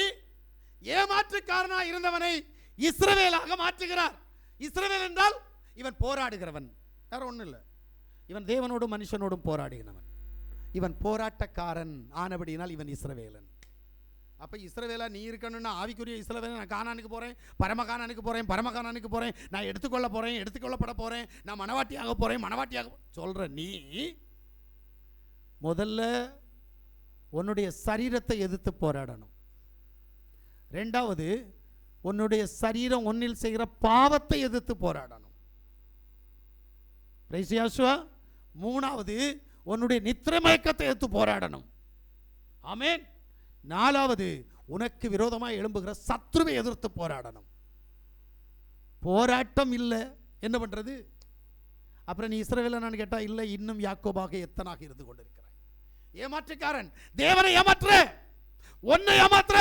ஏமாற்றுக்காரனாக இருந்தவனை இஸ்ரவேலாக மாற்றுகிறார். இஸ்ரவேல் என்றால் இவன் போராடுகிறவன், வேற ஒன்றும் இல்லை. இவன் தேவனோடும் மனுஷனோடும் போராடுகிறவன். இவன் போராட்டக்காரன் ஆனபடியினால் இவன் இஸ்ரவேலன். அப்போ இஸ்ரவேலா நீ இருக்கணும்னா ஆவிக்குரிய இஸ்ரவேலன். நான் கானானுக்கு போகிறேன், பரமகானானுக்கு போகிறேன், நான் எடுத்துக்கொள்ளப்பட போகிறேன், நான் மனவாட்டியாக சொல்கிற நீ முதல்ல உன்னுடைய சரீரத்தை எதிர்த்து போராடணும். ரெண்டாவது, உன்னுடைய சரீரம் ஒன்னில் செய்கிற பாவத்தை எதிர்த்து போராடணும். பிரைஸ் யாசுவா. மூணாவது, உன்னுடைய நித்திரை மயக்கத்தை எதிர்த்து போராடணும். ஆமென். நாலாவது, உனக்கு விரோதமாக எழும்புகிற சத்துருவை எதிர்த்து போராடணும். போராட்டம் இல்லை, என்ன பண்றது? அப்புறம் நீ இஸ்ரவேலனான்னு கேட்டா இல்லை, இன்னும் யாக்கோபாக எத்தனாக இருந்து கொண்டிருக்கிறாய். ஏமாற்றுக்காரன். தேவனை ஏமாற்ற, உன்னை ஏமாற்ற,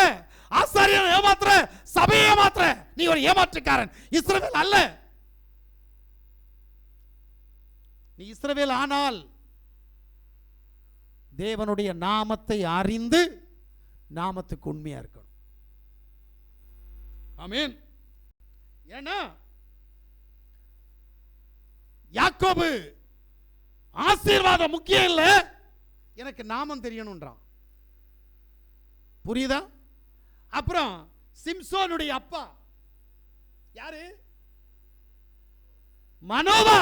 ஆசாரியனை ஏமாற்ற, சபையை ஏமாற்ற, நீ ஒரு ஏமாற்றுக்காரன். இஸ்ரவேல் அல்ல. நீ இஸ்ரவேல் ஆனால் தேவனுடைய நாமத்தை அறிந்து நாமத்துக்கு உண்மையா இருக்கணும். ஆமென். ஏன்னா யாக்கோபு ஆசீர்வாதம் முக்கியம் இல்ல, எனக்கு நாமம் தெரியணும்ன்றான். புரியுதா? அப்புறம் சிம்சோனுடைய அப்பா யாரு? மனோவா.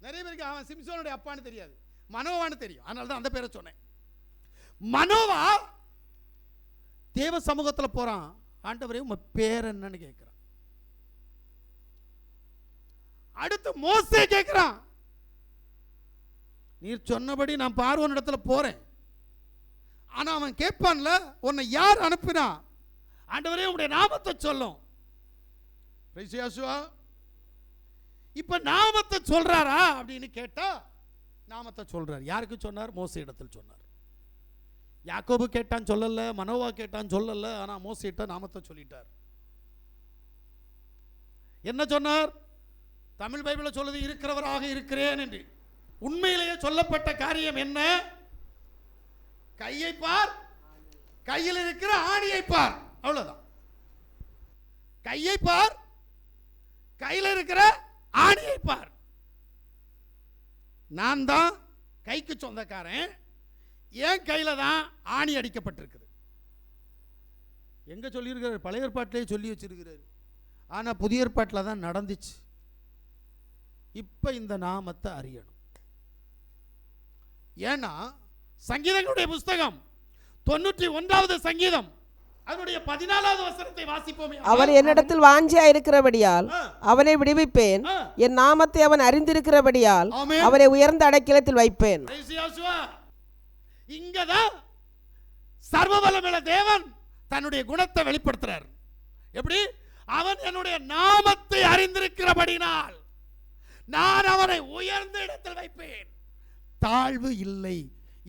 நிறைய பேருக்கு அவன் சிம்சோனுடைய அப்பான்னு தெரியாது, மனோவான்னு தெரியும். அதனால தான் அந்த பேரை சொன்னேன். மனோவா தேவ சமூகத்தில் போறான். ஆண்டவரே உங்க பேர் என்னன்னு கேட்கிறான். அடுத்து மோசே கேட்கிறான், நீர் சொன்னபடி நான் பார்வோன் இடத்துல போறேன். ஆனா அவன் கேட்பான்ல, உன்னை யார் அனுப்பினா? ஆண்டவரே உங்களுடைய நாமத்தை சொல்லும். இப்ப நாமத்தை சொல்றாரா அப்படின்னு கேட்டா நாமத்தை சொல்றார். யாருக்கு சொன்னார்? மோசே இடத்தில் சொன்னார். யாக்கோபு கேட்டான் சொல்லல, மனோவா கேட்டான் சொல்லல, ஆனா மோசேட்ட நாமத்தை சொல்லிட்டார். என்ன சொன்னார்? தமிழ் பைபிளில் சொல்லுது இருக்கிறவராக இருக்கிறேன் என்று. உண்மையிலேயே சொல்லப்பட்ட காரியம் என்ன? கையை பார், கையில் இருக்கிற ஆணியை பார், அவ்வளவுதான். கையை பார், கையில் இருக்கிற ஆணியை பார். நான் தான் கைக்கு சொந்தக்காரன், என் கையில தான் ஆணி அடிக்கப்பட்டிருக்குது. எங்க சொல்லியிருக்கிறார்? பழைய ஏற்பாட்டிலே சொல்லி வச்சிருக்கிறார். ஆனா புதிய ஏற்பாட்டில் தான் நடந்துச்சு. இப்ப இந்த நாமத்தை அறியணும். ஏன்னா சங்கீதங்களுடைய புஸ்தகம் 91வது சங்கீதம் அதனுடைய 14வது வசனத்தை வாசிப்போமே. அவர் என்னிடத்தில் வாஞ்சியா இருக்கிறபடியால் அவனை விடுவிப்பேன், என் நாமத்தை அவன் அறிந்திருக்கிறபடியால் அவனை உயர்ந்த அடைக்கலத்தில் வைப்பேன். இங்கதான் சர்வவல்லமையுள்ள தேவன் தன்னுடைய குணத்தை வெளிப்படுத்துறார். எப்படி? அவன் என்னுடைய நாமத்தை அறிந்திருக்கிறபடினால் நான் அவனை உயர்ந்த இடத்தில் வைப்பேன், தாழ்வு இல்லை.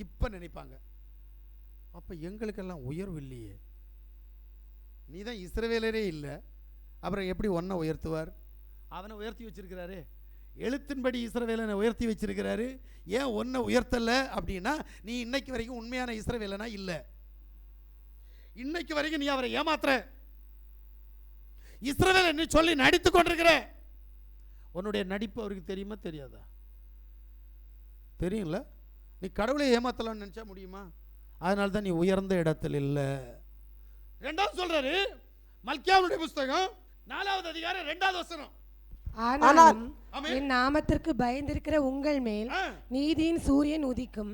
இப்ப நினைப்பாங்க, அப்ப எங்களுக்கெல்லாம் உயர்வு இல்லையே, நீ தான் இஸ்ரவேலரே இல்லை, அப்புறம் எப்படி ஒன்றை உயர்த்துவார்? அவனை உயர்த்தி வச்சிருக்கிறாரு, எழுத்தின்படி இஸ்ரவேலனை உயர்த்தி வச்சிருக்கிறாரு. ஏன் ஒன்றை உயர்த்தல அப்படின்னா, நீ இன்னைக்கு வரைக்கும் உண்மையான இஸ்ரவேலனா இல்லை. இன்னைக்கு வரைக்கும் நீ அவரை ஏமாத்துற, இஸ்ரவேல் சொல்லி நடித்து கொண்டிருக்கிற. உன்னுடைய நடிப்பு அவருக்கு தெரியுமா தெரியாதா? தெரியும்ல. நீ கடவுளை ஏமாத்தலாம்னு நினைச்சா முடியுமா? அதனால தான் நீ உயர்ந்த இடத்தில் இல்லை. இரண்டாவது சொல்றாரு மல்கியாவுடைய புஸ்தகம் 4வது அதிகாரம் 2வது வசனம். ஆனாலும் என் நாமத்திற்கு பயந்திருக்கிற உங்கள் மேல் நீதியின் சூரியன் உதிக்கும்,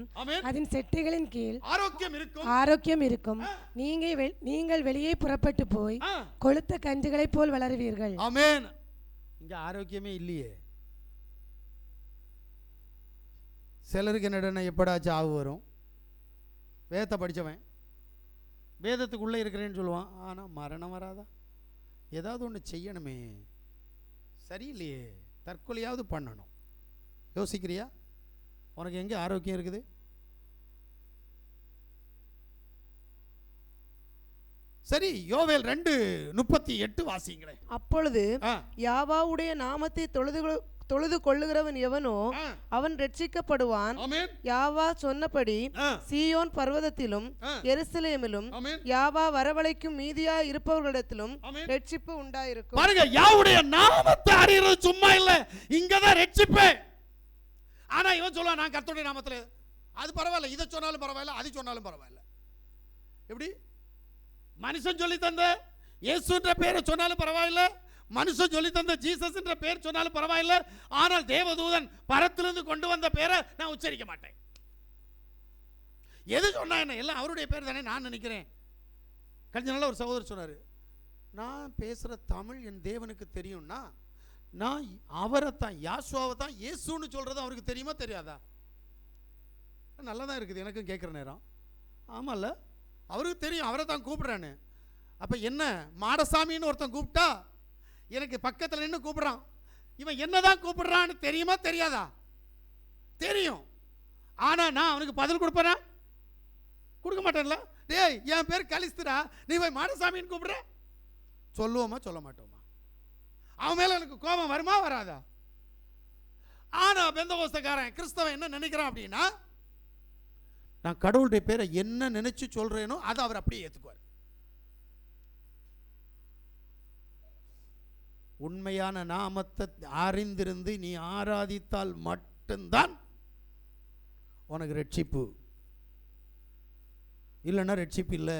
அதன் செட்டைகளின் கீழ் ஆரோக்கியம் இருக்கும். நீங்கள் வெளியே புறப்பட்டு போய் கொளுத்த கன்றுகளை போல் வளருவீர்கள். ஆமென். இங்க ஆரோக்கியமே இல்லையே. சிலருக்கு என்னடா எப்படாச்சும் ஆவு வரும். வேதத்தை படித்தவன் வேதத்துக்குள்ளே இருக்கிறேன்னு சொல்லுவான், ஆனால் மரணம் வராதா? ஏதாவது ஒன்று செய்யணுமே, சரியில்லையே, தற்கொலையாவது பண்ணணும். யோசிக்கிறியா? உனக்கு எங்கே ஆரோக்கியம் இருக்குது? சரி, யோவேல் 2:38 வாசிங்களே. அப்பொழுது யாவாவுடைய நாமத்தை தொழுது கொள்ளுகிறவன் எவனோ அவன் ரட்சிக்கப்படுவான். யாவா சொன்னபடி சீயோன் பர்வதத்திலும் எருசலேமிலும் யாவா வரவழைக்கும் மீதியா இருப்பவர்களிடத்திலும் ரட்சிப்பு உண்டாயிருக்கும். பாருங்க, யாவுடைய நாமத்தை அறியறது சும்மா இல்ல, இங்கதான் ரட்சிப்பு. ஆனா இவன் சொல்லுவான், நான் கர்த்தருடைய நாமத்துல, அது பரவாயில்ல, இதை சொன்னாலும் பரவாயில்ல, அது சொன்னாலும் பரவாயில்ல. எப்படி? மனுஷன் சொல்லி தந்த இயேசுன்ற பேரை சொன்னாலும் பரவாயில்ல, மனுஷன் சொல்லி தந்த ஜீசஸ் என்ற பேர் சொன்னாலும் பரவாயில்ல, ஆனால் தேவதூதன் பரத்திலிருந்து கொண்டு வந்த பேரை நான் உச்சரிக்க மாட்டேன். எது சொன்னா என்ன? எல்லாம் அவருடைய பேர் தானே நான் நினைக்கிறேன். கொஞ்ச நாள் ஒரு சகோதரர் சொன்னார், நான் பேசுகிற தமிழ் என் தேவனுக்கு தெரியும்னா நான் அவரை தான் யாசுவாவை தான் இயேசுன்னு சொல்கிறது அவருக்கு தெரியுமா தெரியாதா? நல்லா தான் இருக்குது எனக்கும் கேட்குற நேரம். ஆமாம்ல, அவருக்கு தெரியும், அவரை தான் கூப்பிட்றான்னு. அப்போ என்ன, மாடசாமின்னு ஒருத்தன் கூப்பிட்டா எனக்கு பக்கத்தில் நின்று கூப்பிட்றான், இவன் என்ன தான் கூப்பிட்றான்னு தெரியுமா தெரியாதா? தெரியும். ஆனால் நான் அவனுக்கு பதில் கொடுப்பேனா? கொடுக்க மாட்டேன்ல. டேய், என் பேர் கலிஸ்துரா, நீ போய் மாடசாமின்னு கூப்பிட்ற, சொல்லுவோமா சொல்ல மாட்டோமா? அவன் மேலே எனக்கு கோபம் வருமா வராதா? ஆனால் பெந்தகோஸ்தக்காரன் கிறிஸ்தவன் என்ன நினைக்கிறான் அப்படின்னா, நான் கடவுளுடைய பேரை என்ன நினைச்சு சொல்றேனோ அதை அவர் அப்படியே ஏற்றுக்குவார். உண்மையான நாமத்தை அறிந்திருந்து நீ ஆராதித்தால் மட்டும்தான் உனக்கு ரட்சிப்பு, இல்லைன்னா ரட்சிப்பு இல்லை.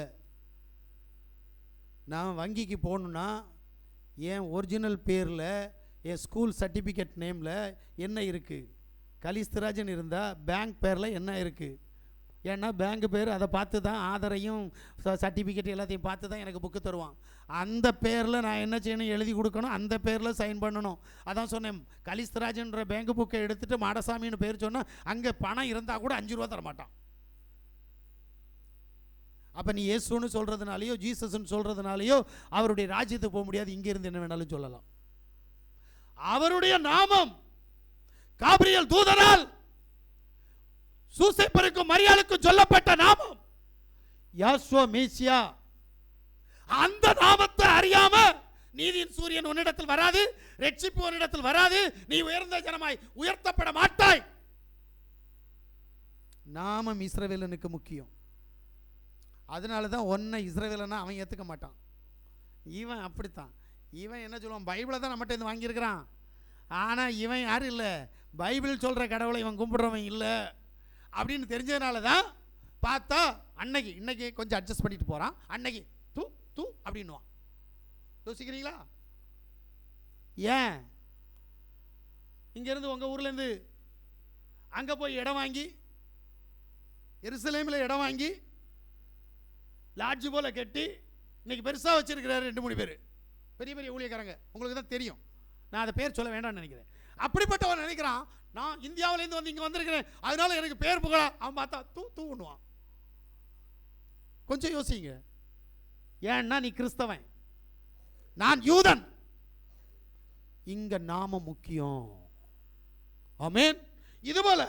நான் வங்கிக்கு போகணுன்னா என் ஒரிஜினல் பேரில் என் ஸ்கூல் சர்டிஃபிகேட் நேமில் என்ன இருக்குது, கலிஸ்துராஜன் இருந்தால் பேங்க் பேரில் என்ன இருக்குது. ஏன்னா பேங்க் பேர் அதை பார்த்து தான் ஆதாரையும் சர்டிஃபிகேட் எல்லாத்தையும் பார்த்து தான் எனக்கு புக்கு தருவான். அந்த பேரில் நான் என்ன செய்யணும், எழுதி கொடுக்கணும், அந்த பேரில் சைன் பண்ணணும். அதான் சொன்னேன், கலிஸ்துராஜன்ற பேங்க் புக்கை எடுத்துகிட்டு மாடசாமின்னு பேர் சொன்னால் அங்கே பணம் இருந்தால் கூட 5 ரூபா தரமாட்டான். அப்போ நீ இயேசுன்னு சொல்கிறதுனாலையோ ஜீசஸ்ன்னு சொல்கிறதுனாலையோ அவருடைய ராஜ்யத்துக்கு போக முடியாது. இங்கேருந்து என்ன வேணாலும் சொல்லலாம். அவருடைய நாமம் காபிரியல் தூதனால் சூசைப்பருக்கும் மரியாளுக்கும் சொல்லப்பட்ட நாமம் யாசுவா மேசியா. அந்த நாமத்தை அறியாம நீதியின் சூரியன் உன்னிடத்தில் வராது, ரட்சிப்பு உன்னிடத்தில் வராது, நீ உயர்ந்த ஜனமாய் உயர்த்தப்பட மாட்டாய். நாமம் இஸ்ரவேலனுக்கு முக்கியம். அதனால தான் ஒன்றை இஸ்ரவேலனா அவன் ஏற்றுக்க மாட்டான். இவன் அப்படித்தான். இவன் என்ன சொல்லுவான், பைபிளை தான் நம்மகிட்ட இருந்து வாங்கியிருக்கிறான். ஆனால் இவன் யாரும் இல்லை, பைபிள் சொல்கிற கடவுளை இவன் கும்பிட்றவன் இல்லை அப்படின்னு தெரிஞ்சதுனால தான் பார்த்தா இன்னைக்கு கொஞ்சம் அட்ஜஸ்ட் பண்ணிட்டு போகிறான், அன்னைக்கு தூ தூ அப்படின்னுவான். யோசிக்கிறீங்களா? ஏன் இங்கேருந்து உங்கள் ஊர்லேருந்து அங்கே போய் இடம் வாங்கி, எருசலேமில் இடம் வாங்கி லாட்ஜ் போல கட்டி இன்னைக்கு பெருசாக வச்சிருக்கிறாரு 2-3 பேர் பெரிய பெரிய ஊழியக்காரங்க. உங்களுக்கு தான் தெரியும், நான் அதை பேர் சொல்ல வேண்டாம்னு நினைக்கிறேன். அப்படிப்பட்டவன் நினைக்கிறான், நான் இந்தியாவிலேருந்து வந்து இங்கே வந்திருக்கிறேன், அதனால எனக்கு பேர் புகழா. அவன் பார்த்தா தூ தூ பண்ணுவான். கொஞ்சம் யோசிங்க. ஏன்னா நீ கிறிஸ்தவன், நான் யூதன். இங்க நாம முக்கியம். ஆமென். இதுபோல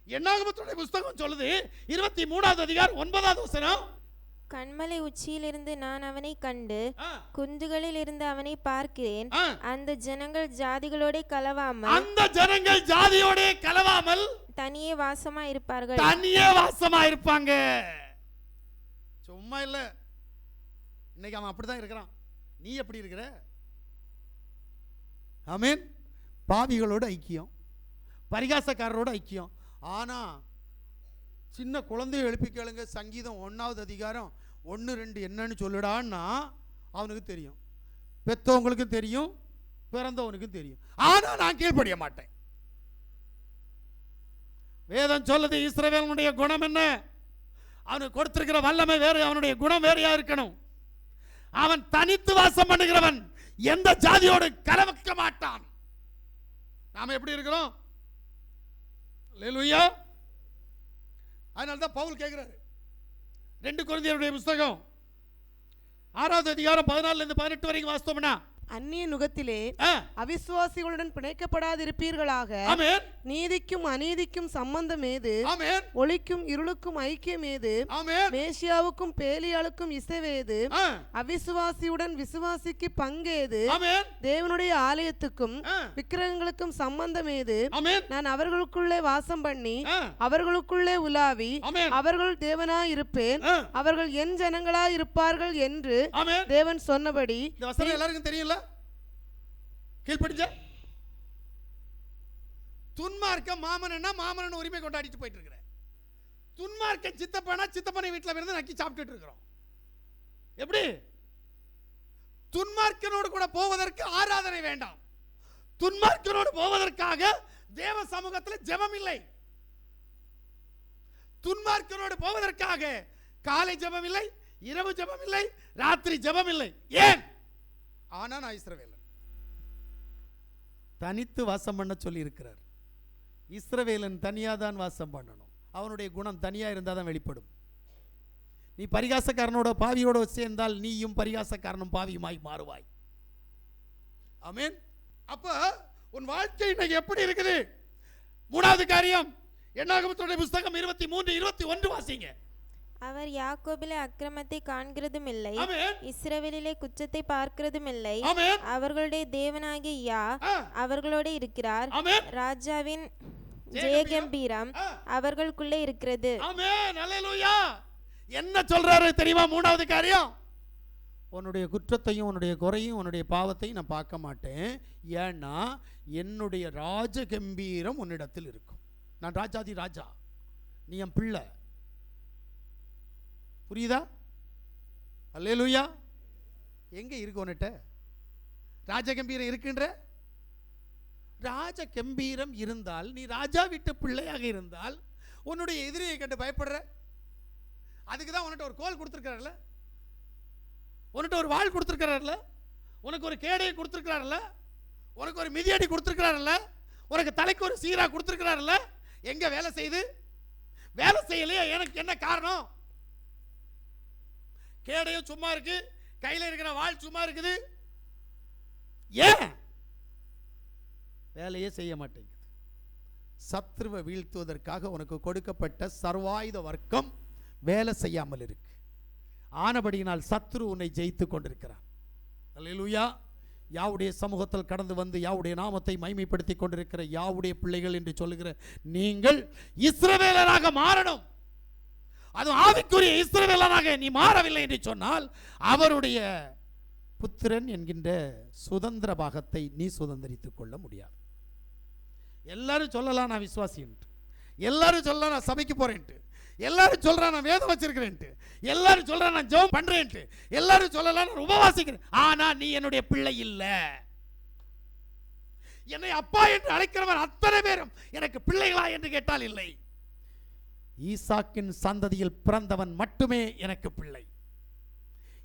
என்னாகமத்துடைய புஸ்தகம் சொல்லுது 23வது அதிகாரம் 9வது வசனம், கண்மலை உச்சியிலிருந்து நான் அவனை கண்டு குன்றுகளில் இருந்து அவனை பார்க்கிறேன். அந்த ஜனங்கள் ஜாதிகளோட கலவாமல் தனியே வாசமா இருப்பாங்க. சும்மா இல்ல, இன்னைக்கு அவன் அப்படிதான் இருக்கிறான். நீ எப்படி இருக்கிற? ஆமென். பாவிகளோட ஐக்கியம், பரிகாசக்காரரோட ஐக்கியம். ஆனா சின்ன குழந்தைய எழுப்பி கேளுங்க, சங்கீதம் 1வது அதிகாரம் 1-2 என்னன்னு சொல்லுடான்னா அவனுக்கு தெரியும், பெத்தவங்களுக்கும் தெரியும், பிறந்தவனுக்கும் தெரியும். ஆனா நான் கீழ்ப்படிய மாட்டேன். வேதம் சொல்லுது, இஸ்ரவேலுடைய குணம் என்ன, அவனுக்கு கொடுத்திருக்கிற வல்லமை வேறு, அவனுடைய குணம் வேறையா இருக்கணும். அவன் தனித்து வாசம் பண்ணுகிறவன், எந்த ஜாதியோடு கலக்க மாட்டான். நாம எப்படி இருக்கிறோம்? அல்லேலூயா. அதனால தான் பவுல் கேட்கிறாரு 2 கொரிந்தியருடைய புஸ்தகம் 6வது அதிகாரம் 14 18 வரைக்கும் வாசித்தோம்னா, அந்நிய நுகத்திலே அவிசுவாசிகளுடன் பிணைக்கப்படாதிருப்பீர்களாக. நீதிக்கும் அநீதிக்கும் சம்பந்தம் ஏது? ஒளிக்கும் இருளுக்கும் ஐக்கியம் ஏது? மேசியாவுக்கும் பேலியாளுக்கும் இசைவேது? அவிசுவாசியுடன் விசுவாசிக்கு பங்கேது? தேவனுடைய ஆலயத்துக்கும் விக்கிரகங்களுக்கும் சம்பந்தம் ஏது? நான் அவர்களுக்குள்ளே வாசம் பண்ணி அவர்களுக்குள்ளே உலாவி அவர்கள் தேவனாய் இருப்பேன், அவர்கள் என் ஜனங்களாய் இருப்பார்கள் என்று தேவன் சொன்னபடி. எல்லாருக்கும் தெரியல, கீழ்படிஞ்ச துன்மார்க்க மாமனா மாமனன் உரிமை கொண்டாடிட்டு போயிட்டு இருக்கிற, துன்மார்க்க சித்தப்பனா சித்தப்பனை வீட்டில் இருந்து நக்கி சாப்பிட்டு இருக்கிறோம். எப்படி? துன்மார்க்கனோடு கூட போவதற்கு ஆராதனை வேண்டாம், துன்மார்க்கனோடு போவதற்காக தேவ சமூகத்தில் ஜெபம் இல்லை, துன்மார்க்கனோடு போவதற்காக காலை ஜெபம் இல்லை, இரவு ஜெபம் இல்லை, ராத்திரி ஜெபம் இல்லை. ஏன்? ஆனா நான் இஸ்ரவேலன். தனித்து வாசம் பண்ண சொல்லி இருக்கிறார். இஸ்ரவேலன் தனியா தான் வாசம் பண்ணணும். அவனுடைய குணம் தனியா இருந்தால் தான் வெளிப்படும். நீ பரிகாசக்காரனோட பாவியோட சேர்ந்தால் நீயும் பரிகாசக்காரனும் பாவியுமாய் மாறுவாய். ஆமென். அப்ப உன் வாழ்க்கை இன்னைக்கு எப்படி இருக்குது? மூணாவது காரியம், என்னாகமத்தினுடைய புத்தகம் 23:21 வாசிங்க. அவர் யாக்கோபிலே அக்கிரமத்தை காண்கிறதும் இல்லை, இஸ்ரவேலிலே குற்றத்தை பார்க்கிறதும் இல்லை. அவர்களுடைய தேவனாகிய யா அவர்களோட இருக்கிறார். ராஜாவின் ஜெயகம்பீரம் அவர்களுக்குள்ளே இருக்கிறது. ஆமென். அல்லேலூயா. என்ன சொல்றாரு தெரியுமா? மூணாவது காரியம், உன்னுடைய குற்றத்தையும் உன்னுடைய குறையும் உன்னுடைய பாவத்தையும் நான் பார்க்க மாட்டேன். ஏன்னா என்னுடைய ராஜகம்பீரம் உன்னிடத்தில் இருக்கும். நான் ராஜாதி ராஜா, நீ என் பிள்ளை. புரியுதா? அல்லேலூயா. எங்க இருக்கு உன்னிட்ட ராஜகம்பீரம்? இருக்கின்ற ராஜகம்பீரம் இருந்தால், நீ ராஜா வீட்டு பிள்ளையாக இருந்தால், உன்னுடைய எதிரியை கண்டு பயப்படுற? அதுக்கு தான் உன்னிட்ட ஒரு கோல் கொடுத்துருக்காருல்ல, உன்னிட்ட ஒரு வாள் கொடுத்துருக்காருல்ல, உனக்கு ஒரு கேடையை கொடுத்துருக்காருல்ல, உனக்கு ஒரு மிதியடி கொடுத்துருக்காருல்ல, உனக்கு தலைக்கு ஒரு சீரா கொடுத்துருக்காருல்ல. எங்க வேலை செய்து? வேலை செய்யலையா? எனக்கு என்ன காரணம்? கேடையும் சும்மா இருக்கு, கையில் இருக்கிற வாள் சும்மா இருக்குது. ஏன் வேலையே செய்ய மாட்டேங்குது? சத்ருவை வீழ்த்துவதற்காக உனக்கு கொடுக்கப்பட்ட சர்வாயுத வர்க்கம் வேலை செய்யாமல் இருக்கு. ஆனபடியினால் சத்ரு உன்னை ஜெயித்து கொண்டிருக்கிறான். அல்லேலூயா. யாவுடைய சமூகத்தில் கடந்து வந்து யாவுடைய நாமத்தை மைமைப்படுத்தி கொண்டிருக்கிற யாவுடைய பிள்ளைகள் என்று சொல்லுகிற நீங்கள் இஸ்ரவேலராக மாறணும். அது ஆவிக்குரிய இஸ்ரவேலராக நீ மாறவில்லை என்று சொன்னால் அவருடைய புத்திரன் என்கின்ற சுதந்திர பாகத்தை நீ சுதந்திரித்துக் கொள்ள முடியாது. எல்லாரும் சொல்லலாம் நான் விசுவாசி என்று, எல்லாரும் சொல்லலாம் நான் சபைக்கு போறேன்ட்டு, எல்லாரும் சொல்றான் நான் வேதம் வச்சிருக்கிறேன்ட்டு, எல்லாரும் சொல்றான் நான் ஜெபம் பண்றேன்ட்டு, எல்லாரும் சொல்லலாம் நான் உபவாசிக்கிறேன். ஆனா நீ என்னுடைய பிள்ளை இல்ல. என்னை அப்பா என்று அழைக்கிறவர் அத்தனை பேரும் எனக்கு பிள்ளைகளா என்று கேட்டால் இல்லை. ஈசாக்கின் சந்ததியில் பிறந்தவன் மட்டுமே எனக்கு பிள்ளை.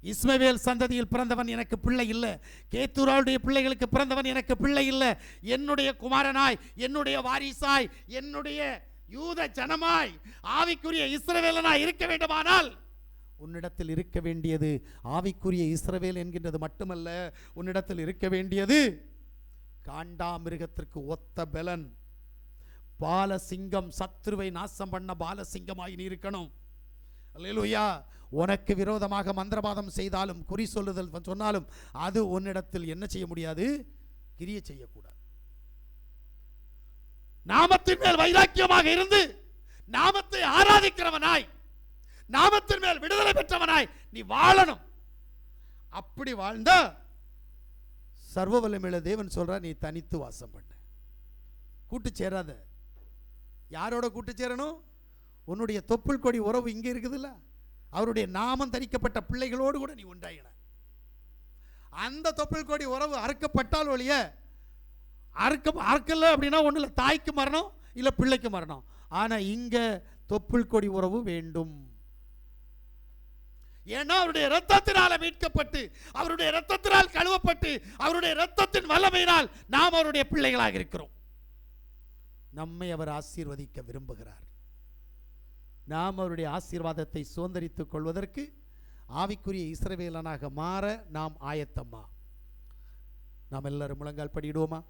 இஸ்மவேல் சந்ததியில் பிறந்தவன் எனக்கு பிள்ளை இல்லை. கேத்தூராவுடைய பிள்ளைகளுக்கு பிறந்தவன் எனக்கு பிள்ளை இல்லை. என்னுடைய குமாரனாய், என்னுடைய வாரிசாய், என்னுடைய யூத ஜனமாய், ஆவிக்குரிய இஸ்ரவேலனாய் இருக்க வேண்டுமானால் உன்னிடத்தில் இருக்க வேண்டியது ஆவிக்குரிய இஸ்ரவேல் என்கின்றது மட்டுமல்ல, உன்னிடத்தில் இருக்க வேண்டியது காண்டாமிருகத்திற்கு ஒத்த பலன். பாலசிங்கம், சத்ருவை நாசம் பண்ண பாலசிங்கமாய் நீ இருக்கணும். அல்லேலூயா. உனக்கு விரோதமாக மந்திரவாதம் செய்தாலும் குறி சொல்லுதல் சொன்னாலும் அது உன்னிடத்தில் என்ன செய்ய முடியாது? கிரிய செய்யக்கூடாது. நாமத்தின் மேல் வைராக்கியமாக இருந்து நாமத்தை ஆராதிக்கிறவனாய், நாமத்தின் மேல் விடுதலை பெற்றவனாய் நீ வாழணும். அப்படி வாழ்ந்தா சர்வ வல்லமையுள்ள தேவன் சொல்ற நீ தனித்து வாசம் பண்ண, கூட்டு சேராத. யாரோட கூட்டு சேரணும்? உன்னுடைய தொப்புள் கொடி உறவு இங்கே இருக்குதுல்ல, அவருடைய நாமம் தரிக்கப்பட்ட பிள்ளைகளோடு கூட நீ உண்டாயின. அந்த தொப்புள் கொடி உறவு அறுக்கப்பட்டால் ஒழிய அறுக்கல அப்படின்னா ஒன்றும் இல்லை, தாய்க்கு மரணம் இல்லை பிள்ளைக்கு மரணம். ஆனால் இங்கே தொப்புள் கொடி உறவு வேண்டும். ஏன்னா அவருடைய இரத்தத்தினால் மீட்கப்பட்டு, அவருடைய இரத்தத்தினால் கழுவப்பட்டு, அவருடைய இரத்தத்தின் வல்லமையினால் நாம் அவருடைய பிள்ளைகளாக இருக்கிறோம். நம்மை அவர் ஆசீர்வதிக்க விரும்புகிறார். நாம் அவருடைய ஆசீர்வாதத்தை சுதந்திரித்துக் கொள்வதற்கு ஆவிக்குரிய இஸ்ரவேலனாக மாற நாம் ஆயத்தமா? நாம் எல்லாரும் முழங்கால் படியிடுவோமா?